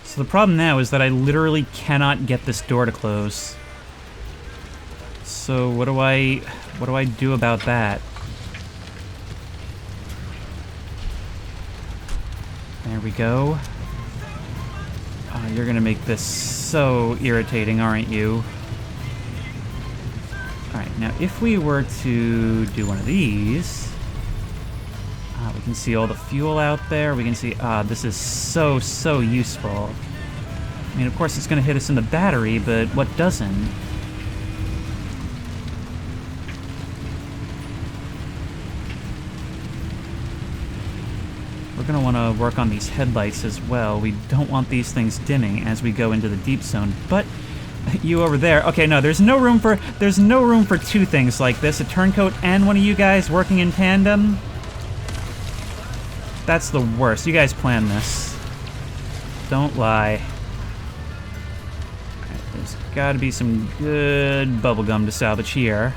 So the problem now is that I literally cannot get this door to close. So what do I do about that? There we go. Oh, you're gonna make this so irritating, aren't you? Now, if we were to do one of these, we can see all the fuel out there. We can see, this is so, so useful. I mean, of course, it's going to hit us in the battery, but what doesn't? We're going to want to work on these headlights as well. We don't want these things dimming as we go into the deep zone, but you over there. Okay, no, there's no room for two things like this. A turncoat and one of you guys working in tandem. That's the worst. You guys planned this. Don't lie. Alright, there's gotta be some good bubblegum to salvage here.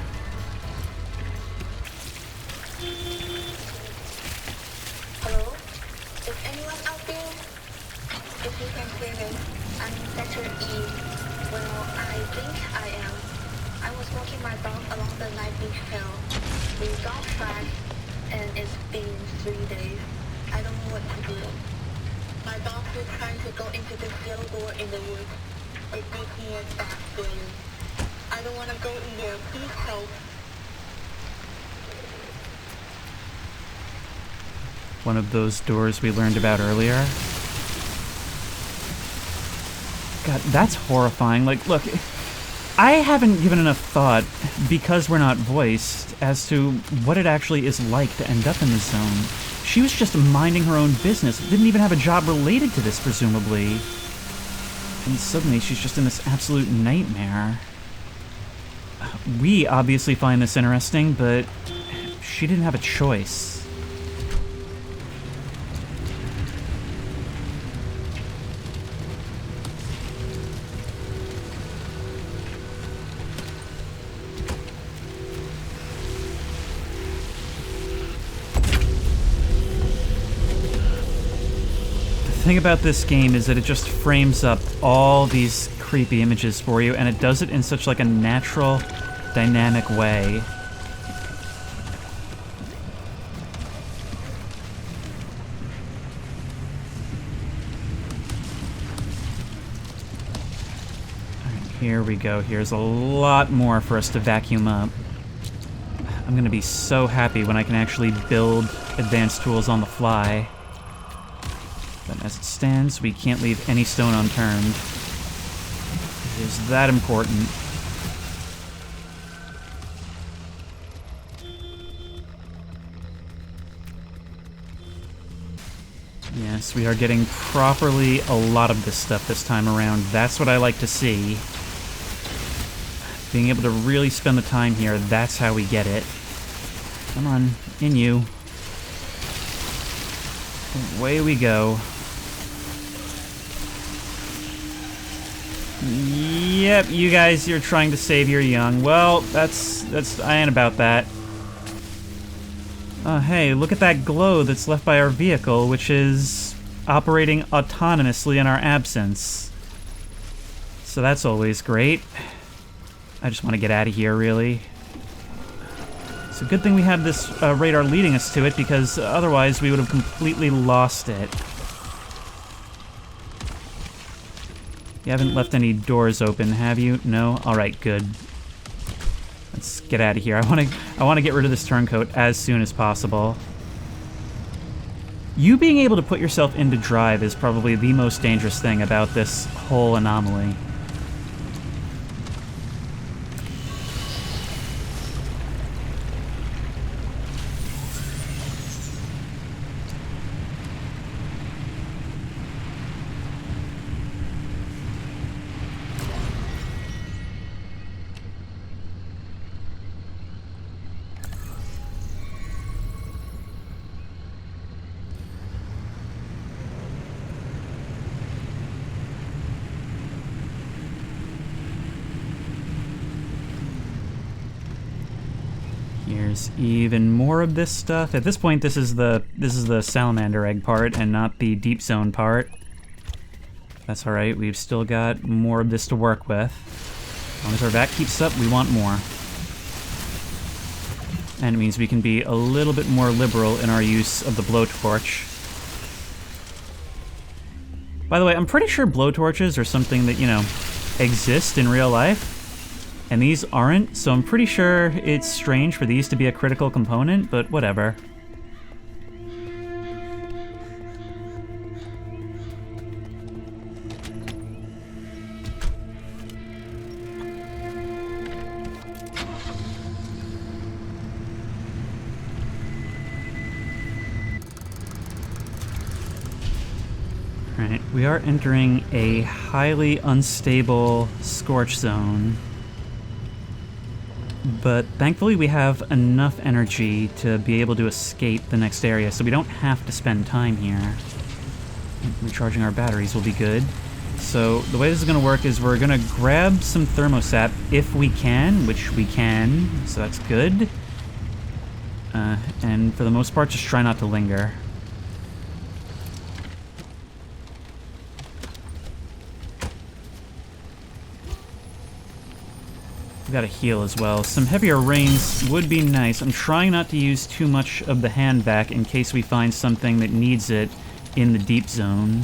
Hello? Is anyone out there? If you can hear me, I'm Sector E. Well, I think I am. I was walking my dog along the night beach trail. We got back, and it's been 3 days. I don't know what to do. My dog was trying to go into this yellow door in the woods. It gives me a bad feeling. I don't want to go in there. Please help. One of those doors we learned about earlier. God, that's horrifying. Like, look, I haven't given enough thought, because we're not voiced, as to what it actually is like to end up in the zone. She was just minding her own business, didn't even have a job related to this, presumably. And suddenly she's just in this absolute nightmare. We obviously find this interesting, but she didn't have a choice. The thing about this game is that it just frames up all these creepy images for you, and it does it in such like a natural, dynamic way. Alright, here we go. Here's a lot more for us to vacuum up. I'm gonna be so happy when I can actually build advanced tools on the fly. But as it stands, we can't leave any stone unturned. It is that important. Yes, we are getting properly a lot of this stuff this time around. That's what I like to see. Being able to really spend the time here, that's how we get it. Come on, in you. Away we go. Yep, you guys, you're trying to save your young. Well, I ain't about that. Oh, hey, look at that glow that's left by our vehicle, which is operating autonomously in our absence. So that's always great. I just want to get out of here, really. It's a good thing we have this radar leading us to it, because otherwise we would have completely lost it. You haven't left any doors open, have you? No? Alright, good. Let's get out of here. I want to get rid of this turncoat as soon as possible. You being able to put yourself into drive is probably the most dangerous thing about this whole anomaly. Here's even more of this stuff. At this point, this is the salamander egg part and not the deep zone part. That's all right. We've still got more of this to work with. As long as our vac keeps up, we want more. And it means we can be a little bit more liberal in our use of the blowtorch. By the way, I'm pretty sure blowtorches are something that, you know, exist in real life. And these aren't, so I'm pretty sure it's strange for these to be a critical component, but whatever. Alright, we are entering a highly unstable scorch zone. But thankfully we have enough energy to be able to escape the next area, so we don't have to spend time here. Recharging our batteries will be good. So the way this is going to work is we're going to grab some thermosap if we can, which we can, so that's good. And for the most part, just try not to linger. We gotta heal as well. Some heavier rains would be nice. I'm trying not to use too much of the hand vac in case we find something that needs it in the deep zone.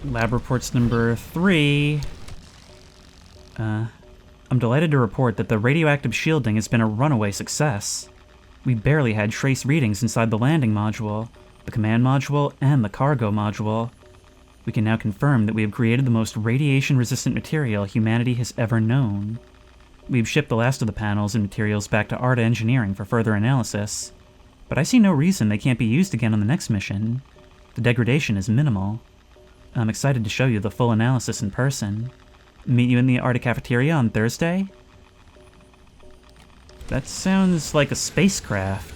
Lab reports number 3. I'm delighted to report that the radioactive shielding has been a runaway success. We barely had trace readings inside the landing module, the command module, and the cargo module. We can now confirm that we have created the most radiation-resistant material humanity has ever known. We've shipped the last of the panels and materials back to Arda Engineering for further analysis, but I see no reason they can't be used again on the next mission. The degradation is minimal. I'm excited to show you the full analysis in person. Meet you in the Arda cafeteria on Thursday? That sounds like a spacecraft.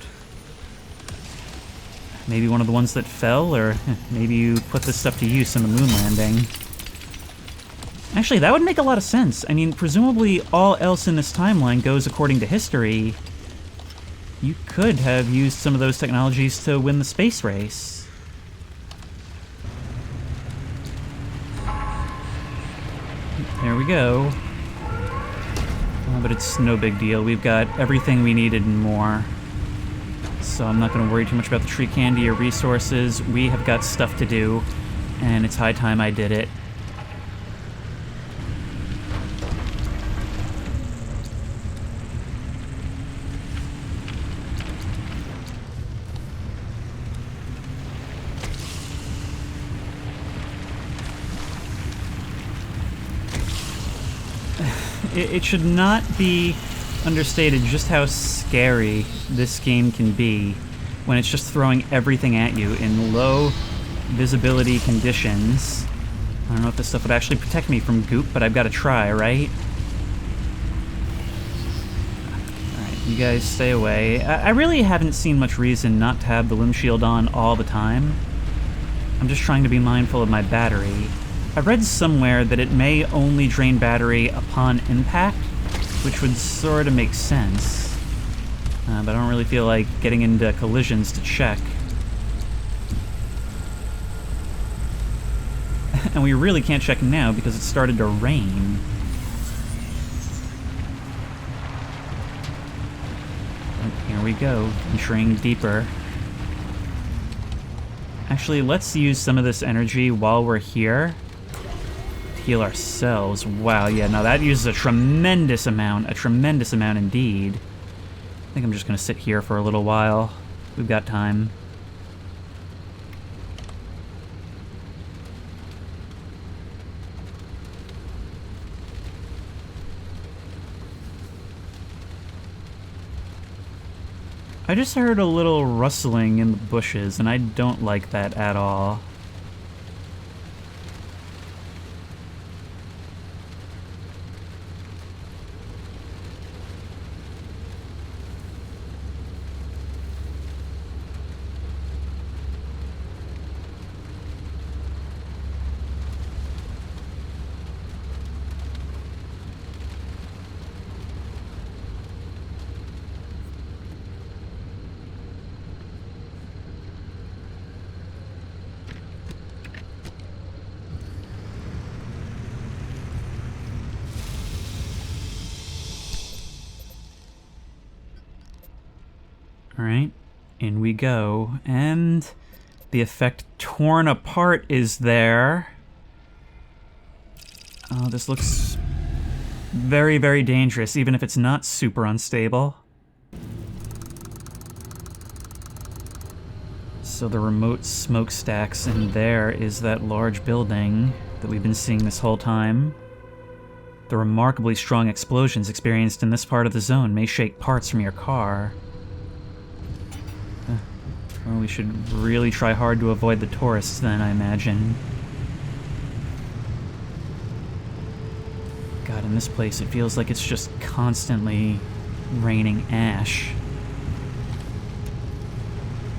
Maybe one of the ones that fell, or maybe you put this stuff to use on the moon landing. Actually, that would make a lot of sense. I mean, presumably all else in this timeline goes according to history. You could have used some of those technologies to win the space race. There we go. Oh, but it's no big deal. We've got everything we needed and more. So I'm not going to worry too much about the tree candy or resources. We have got stuff to do, and it's high time I did it. It should not be understated just how scary this game can be when it's just throwing everything at you in low visibility conditions. I don't know if this stuff would actually protect me from goop, but I've got to try, right? Alright, you guys stay away. I really haven't seen much reason not to have the limb shield on all the time. I'm just trying to be mindful of my battery. I read somewhere that it may only drain battery upon impact, which would sort of make sense. But I don't really feel like getting into collisions to check. And we really can't check now because it started to rain. And here we go, venturing deeper. Actually, let's use some of this energy while we're here. Heal ourselves. Wow, yeah, no, that uses a tremendous amount indeed. I think I'm just gonna sit here for a little while. We've got time. I just heard a little rustling in the bushes, and I don't like that at all. Alright, in we go, and The effect torn apart is there. Oh, this looks very, very dangerous, even if it's not super unstable. So the remote smokestacks, and there is that large building that we've been seeing this whole time. The remarkably strong explosions experienced in this part of the zone may shake parts from your car. Well, we should really try hard to avoid the tourists then, I imagine. God, in this place it feels like it's just constantly raining ash.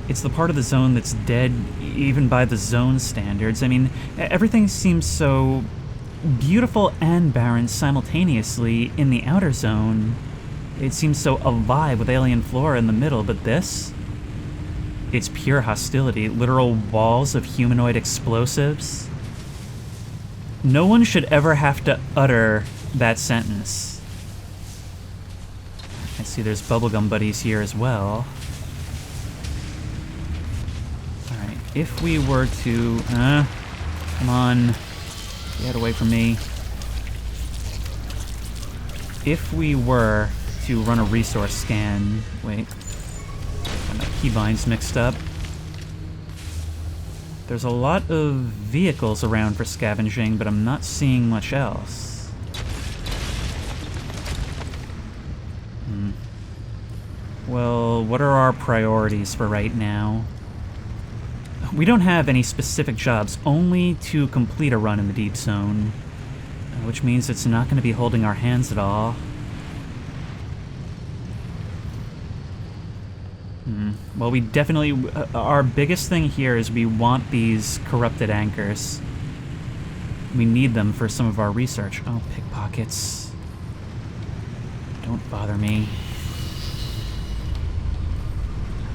It's the part of the zone that's dead even by the zone standards. I mean, everything seems so beautiful and barren simultaneously in the outer zone. It seems so alive with alien flora in the middle, but this? It's pure hostility, literal walls of humanoid explosives. No one should ever have to utter that sentence. I see there's bubblegum buddies here as well. Alright, if we were to... come on. Get away from me. If we were to run a resource scan... Wait. Got my keybinds mixed up. There's a lot of vehicles around for scavenging, but I'm not seeing much else. Well, what are our priorities for right now? We don't have any specific jobs, only to complete a run in the deep zone, which means it's not going to be holding our hands at all. Well, we definitely... our biggest thing here is we want these corrupted anchors. We need them for some of our research. Oh, pickpockets. Don't bother me.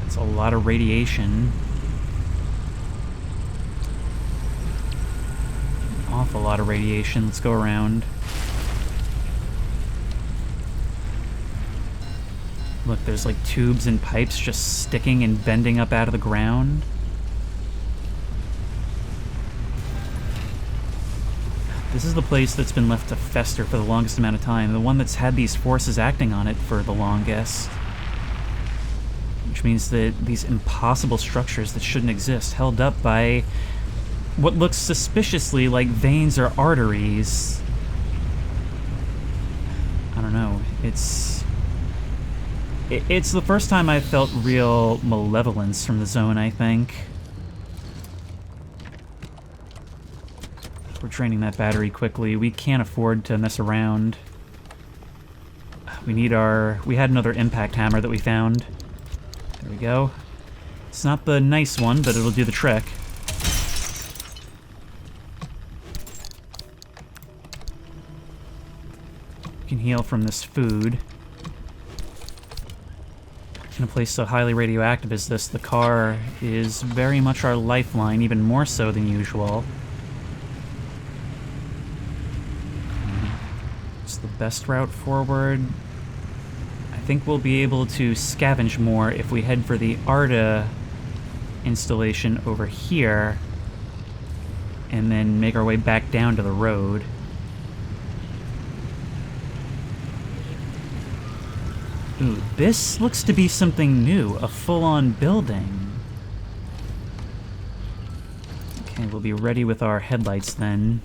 That's a lot of radiation. An awful lot of radiation. Let's go around. Look, there's like tubes and pipes just sticking and bending up out of the ground. This is the place that's been left to fester for the longest amount of time. The one that's had these forces acting on it for the longest. Which means that these impossible structures that shouldn't exist, held up by what looks suspiciously like veins or arteries. I don't know. It's the first time I've felt real malevolence from the zone, I think. We're draining that battery quickly. We can't afford to mess around. We had another impact hammer that we found. There we go. It's not the nice one, but it'll do the trick. We can heal from this food. In a place so highly radioactive as this, the car is very much our lifeline, even more so than usual. It's the best route forward. I think we'll be able to scavenge more if we head for the ARDA installation over here, and then make our way back down to the road. Ooh, this looks to be something new, a full-on building. Okay, we'll be ready with our headlights then.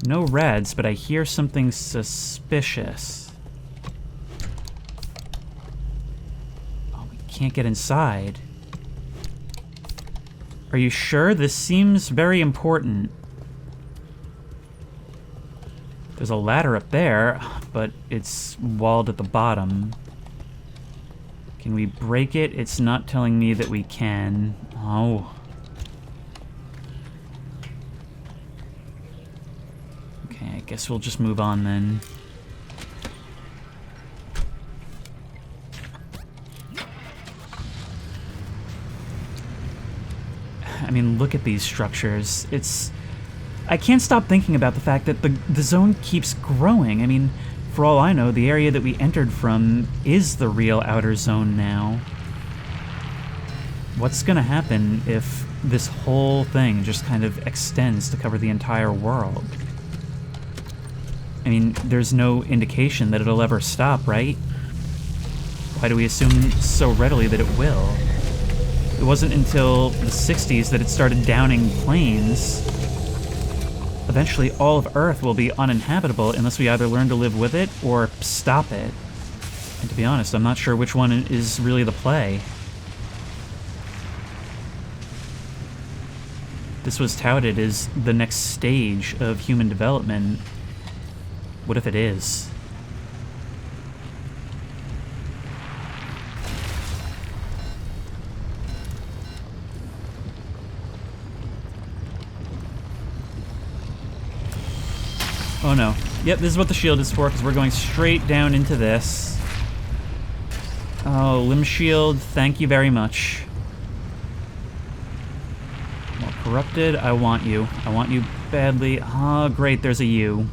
No rads, but I hear something suspicious. Oh, we can't get inside. Are you sure? This seems very important. There's a ladder up there, but it's walled at the bottom. Can we break it? It's not telling me that we can. Oh. Okay, I guess we'll just move on then. I mean, look at these structures. I can't stop thinking about the fact that the zone keeps growing. I mean, for all I know, the area that we entered from is the real outer zone now. What's gonna happen if this whole thing just kind of extends to cover the entire world? I mean, there's no indication that it'll ever stop, right? Why do we assume so readily that it will? It wasn't until the 60s that it started downing planes. Eventually, all of Earth will be uninhabitable unless we either learn to live with it or stop it. And to be honest, I'm not sure which one is really the play. This was touted as the next stage of human development. What if it is? Oh no. Yep, this is what the shield is for, because we're going straight down into this. Oh, limb shield, thank you very much. More corrupted, I want you. I want you badly. Oh, great, there's a U.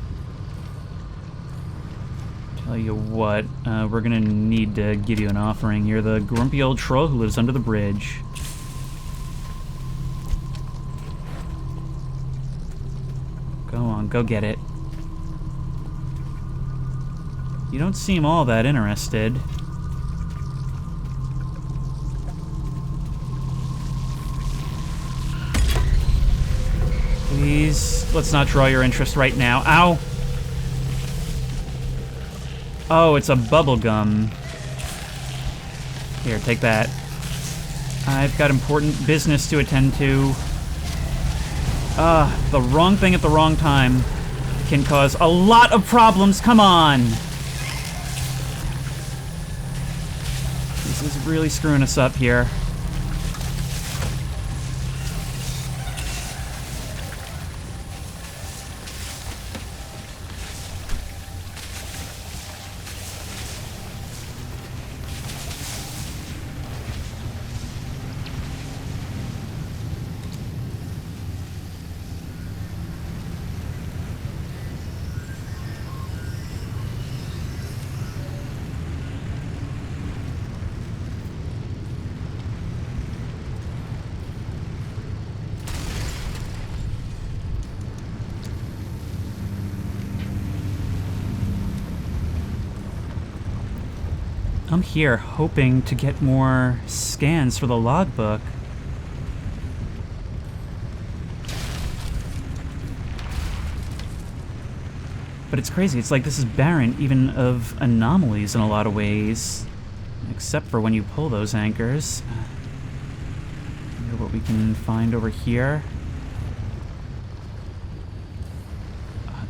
Tell you what, we're gonna need to give you an offering. You're the grumpy old troll who lives under the bridge. Go on, go get it. You don't seem all that interested. Please, let's not draw your interest right now. Ow! Oh, it's a bubble gum. Here, take that. I've got important business to attend to. The wrong thing at the wrong time can cause a lot of problems. Come on! This is really screwing us up here. I'm here hoping to get more scans for the logbook. But it's crazy. It's like this is barren even of anomalies in a lot of ways. Except for when you pull those anchors. Wonder what we can find over here.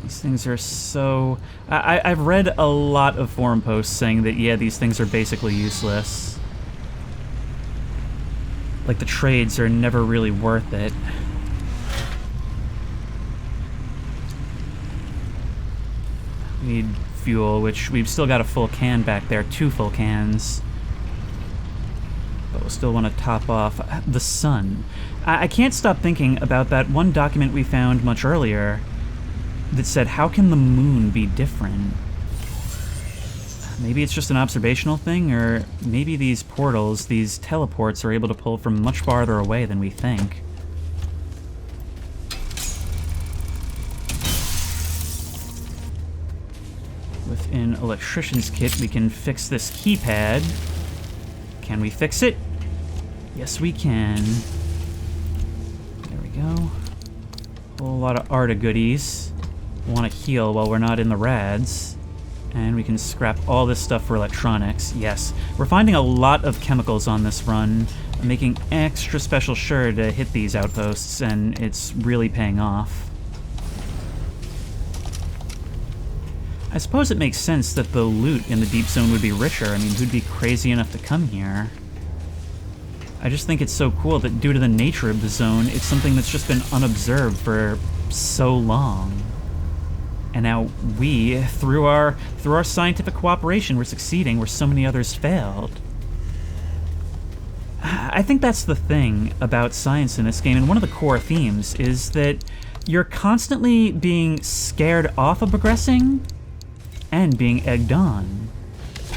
These things are so... I've read a lot of forum posts saying that, yeah, these things are basically useless. Like, the trades are never really worth it. We need fuel, which we've still got a full can back there, 2 full cans. But we'll still want to top off the sun. I can't stop thinking about that one document we found much earlier that said, how can the moon be different? Maybe it's just an observational thing, or maybe these portals, these teleports, are able to pull from much farther away than we think. With an electrician's kit, we can fix this keypad. Can we fix it? Yes, we can. There we go. A whole lot of Arta goodies. Want to heal while we're not in the rads. And we can scrap all this stuff for electronics. Yes, we're finding a lot of chemicals on this run. I'm making extra special sure to hit these outposts, and it's really paying off. I suppose it makes sense that the loot in the Deep Zone would be richer. I mean, who'd be crazy enough to come here? I just think it's so cool that due to the nature of the zone, it's something that's just been unobserved for so long. And now we, through our scientific cooperation, we're succeeding where so many others failed. I think that's the thing about science in this game, and one of the core themes is that you're constantly being scared off of progressing, and being egged on.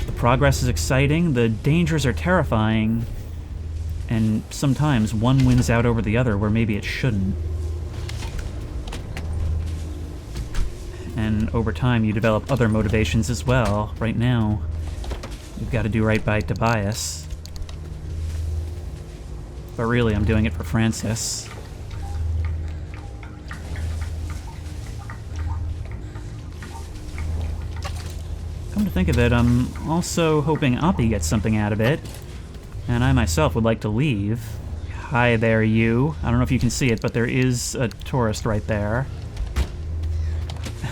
The progress is exciting, the dangers are terrifying, and sometimes one wins out over the other where maybe it shouldn't. And over time you develop other motivations as well. Right now, you've got to do right by Tobias. But really, I'm doing it for Francis. Come to think of it, I'm also hoping Oppie gets something out of it. And I myself would like to leave. Hi there, you. I don't know if you can see it, but there is a tourist right there.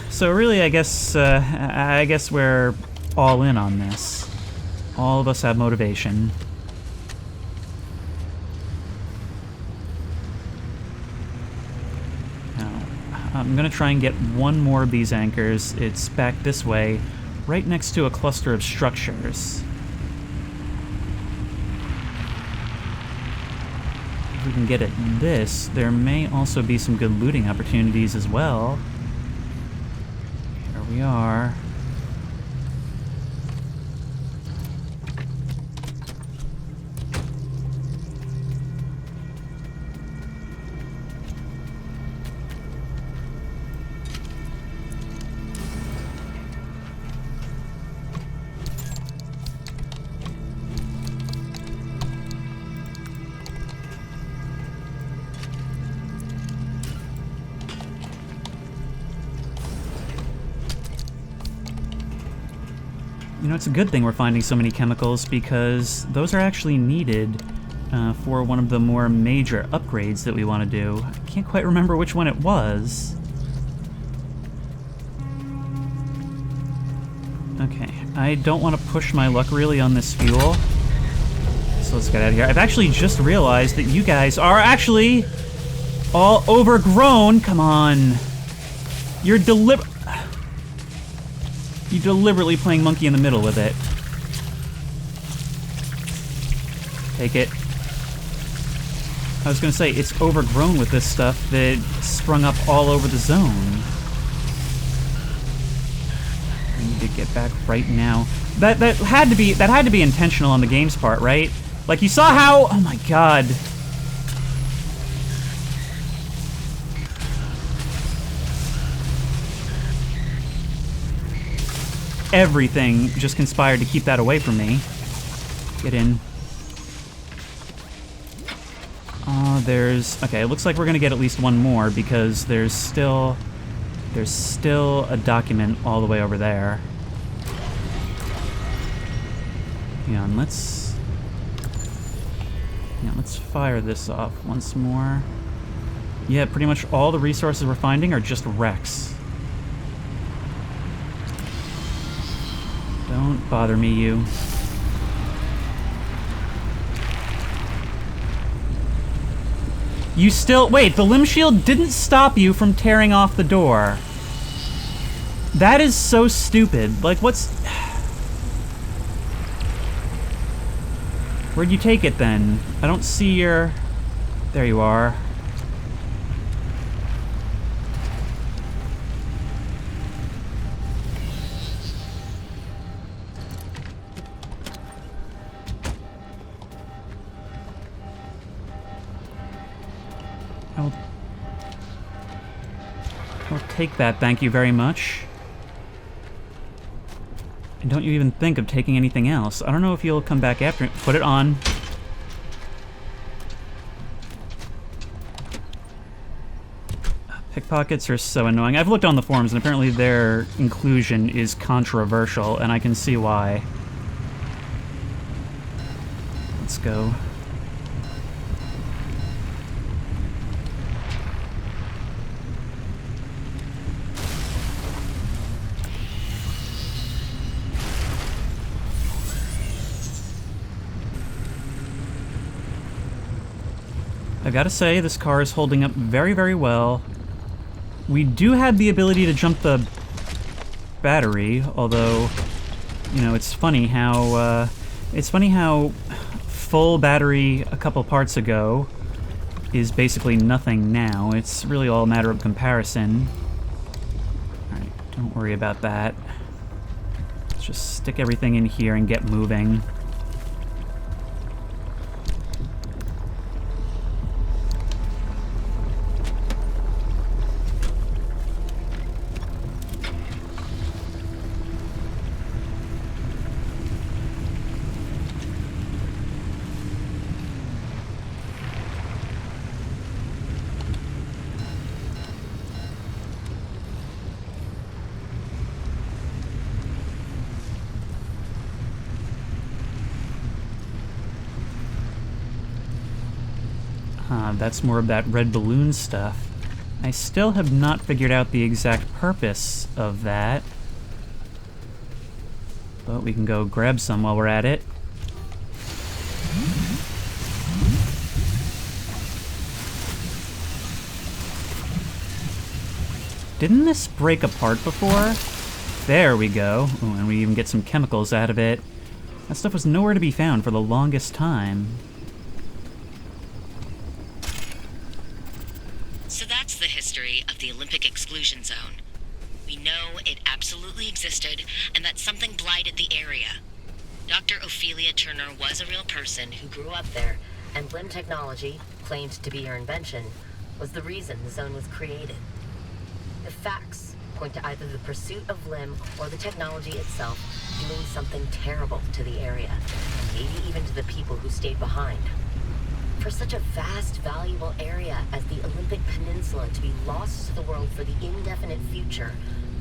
So really, I guess we're all in on this. All of us have motivation. Now, I'm gonna try and get one more of these anchors. It's back this way, right next to a cluster of structures. If we can get at this, there may also be some good looting opportunities as well. Here we are. You know, it's a good thing we're finding so many chemicals because those are actually needed for one of the more major upgrades that we want to do. I can't quite remember which one it was. Okay, I don't want to push my luck really on this fuel. So let's get out of here. I've actually just realized that you guys are actually all overgrown. Come on. You're deliberately playing monkey in the middle with it. Take it. I was gonna say, it's overgrown with this stuff that sprung up all over the zone. I need to get back right now. That had to be intentional on the game's part, right? Like, you saw how... Oh my god. Everything just conspired to keep that away from me. Get in. Okay, it looks like we're gonna get at least one more because there's still a document all the way over there. Hang on, let's fire this off once more. Yeah, pretty much all the resources we're finding are just wrecks. Don't bother me, you. You still... Wait, the limb shield didn't stop you from tearing off the door. That is so stupid. Like, what's... Where'd you take it, then? I don't see your... There you are. I'll take that, thank you very much. And don't you even think of taking anything else. I don't know if you'll come back after it. Put it on. Pickpockets are so annoying. I've looked on the forums and apparently their inclusion is controversial, and I can see why. Let's go. I've got to say, this car is holding up very, very well. We do have the ability to jump the battery, although, you know, it's funny how full battery a couple parts ago is basically nothing now. It's really all a matter of comparison. Alright, don't worry about that. just stick everything in here and get moving. That's more of that red balloon stuff. I still have not figured out the exact purpose of that. But we can go grab some while we're at it. Didn't this break apart before? There we go. Ooh, and we even get some chemicals out of it. That stuff was nowhere to be found for the longest time. So that's the history of the Olympic exclusion zone. We know it absolutely existed, and that something blighted the area. Dr. Ophelia Turner was a real person who grew up there, And limb technology, claimed to be her invention, was the reason the zone was created. The facts point to either the pursuit of limb or the technology itself doing something terrible to the area, and maybe even to the people who stayed behind. For such a vast, valuable area as the Olympic Peninsula to be lost to the world for the indefinite future,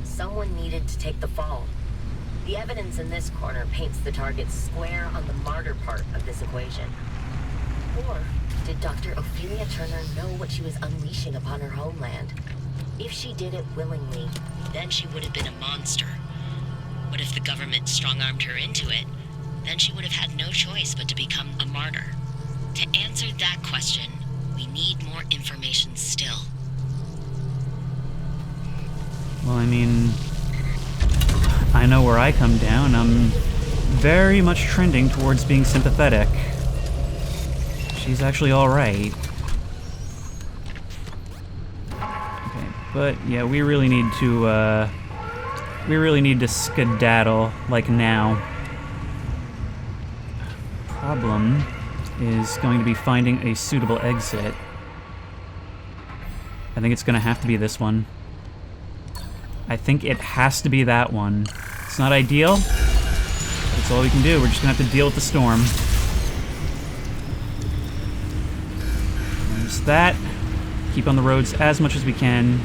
someone needed to take the fall. The evidence in this corner paints the target square on the martyr part of this equation. Or did Dr. Ophelia Turner know what she was unleashing upon her homeland? If she did it willingly, then she would have been a monster. But if the government strong-armed her into it, then she would have had no choice but to become a martyr. To answer that question, we need more information still. Well, I mean, I know where I come down. I'm very much trending towards being sympathetic. She's actually alright. Okay, but yeah, we really need to skedaddle, like now. Problem is going to be finding a suitable exit. I think it's gonna have to be this one. I think it has to be that one. It's not ideal. That's all we can do. We're just gonna have to deal with the storm. There's that. Keep on the roads as much as we can.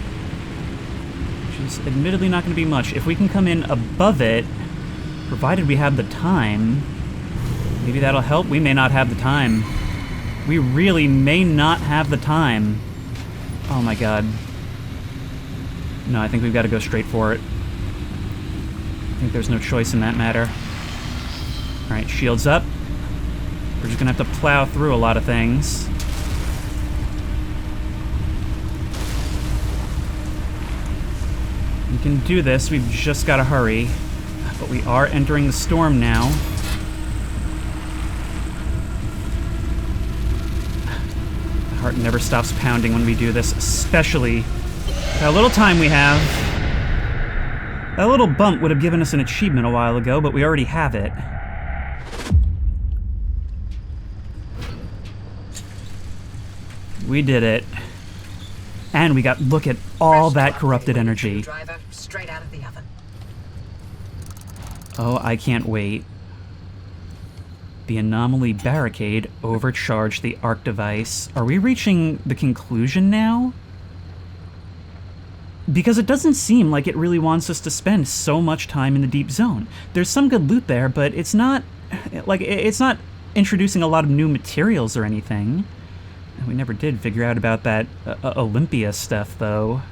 Which is admittedly not gonna be much. If we can come in above it, provided we have the time, maybe that'll help. We may not have the time. We really may not have the time. Oh my god. No, I think we've got to go straight for it. I think there's no choice in that matter. Alright, shields up. We're just gonna have to plow through a lot of things. We can do this, we've just got to hurry. But we are entering the storm now. My heart never stops pounding when we do this, especially how little time we have. That little bump would have given us an achievement a while ago, but we already have it. We did it. And we got, look at all that corrupted energy. Driver, straight out of the oven. Oh, I can't wait. The anomaly barricade overcharged the arc device. Are we reaching the conclusion now? Because it doesn't seem like it really wants us to spend so much time in the deep zone. There's some good loot there, but it's not, like, it's not introducing a lot of new materials or anything. We never did figure out about that Olympia stuff, though.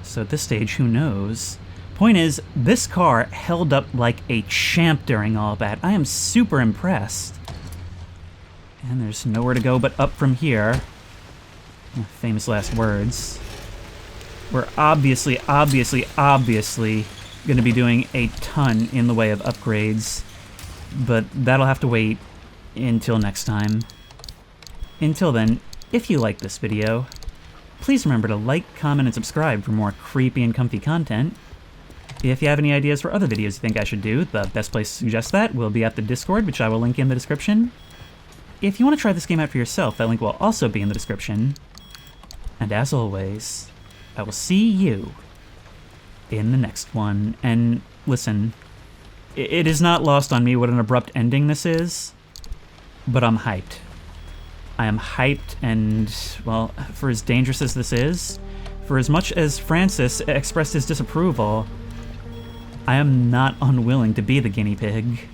So at this stage, who knows? Point is, this car held up like a champ during all that. I am super impressed. And there's nowhere to go but up from here. Famous last words. We're obviously going to be doing a ton in the way of upgrades. But that'll have to wait until next time. Until then, if you like this video, please remember to like, comment, and subscribe for more creepy and comfy content. If you have any ideas for other videos you think I should do, the best place to suggest that will be at the Discord, which I will link in the description. If you want to try this game out for yourself, that link will also be in the description. And as always, I will see you in the next one. And listen, it is not lost on me what an abrupt ending this is, but I'm hyped. I am hyped, and, well, for as dangerous as this is, for as much as Francis expressed his disapproval, I am not unwilling to be the guinea pig.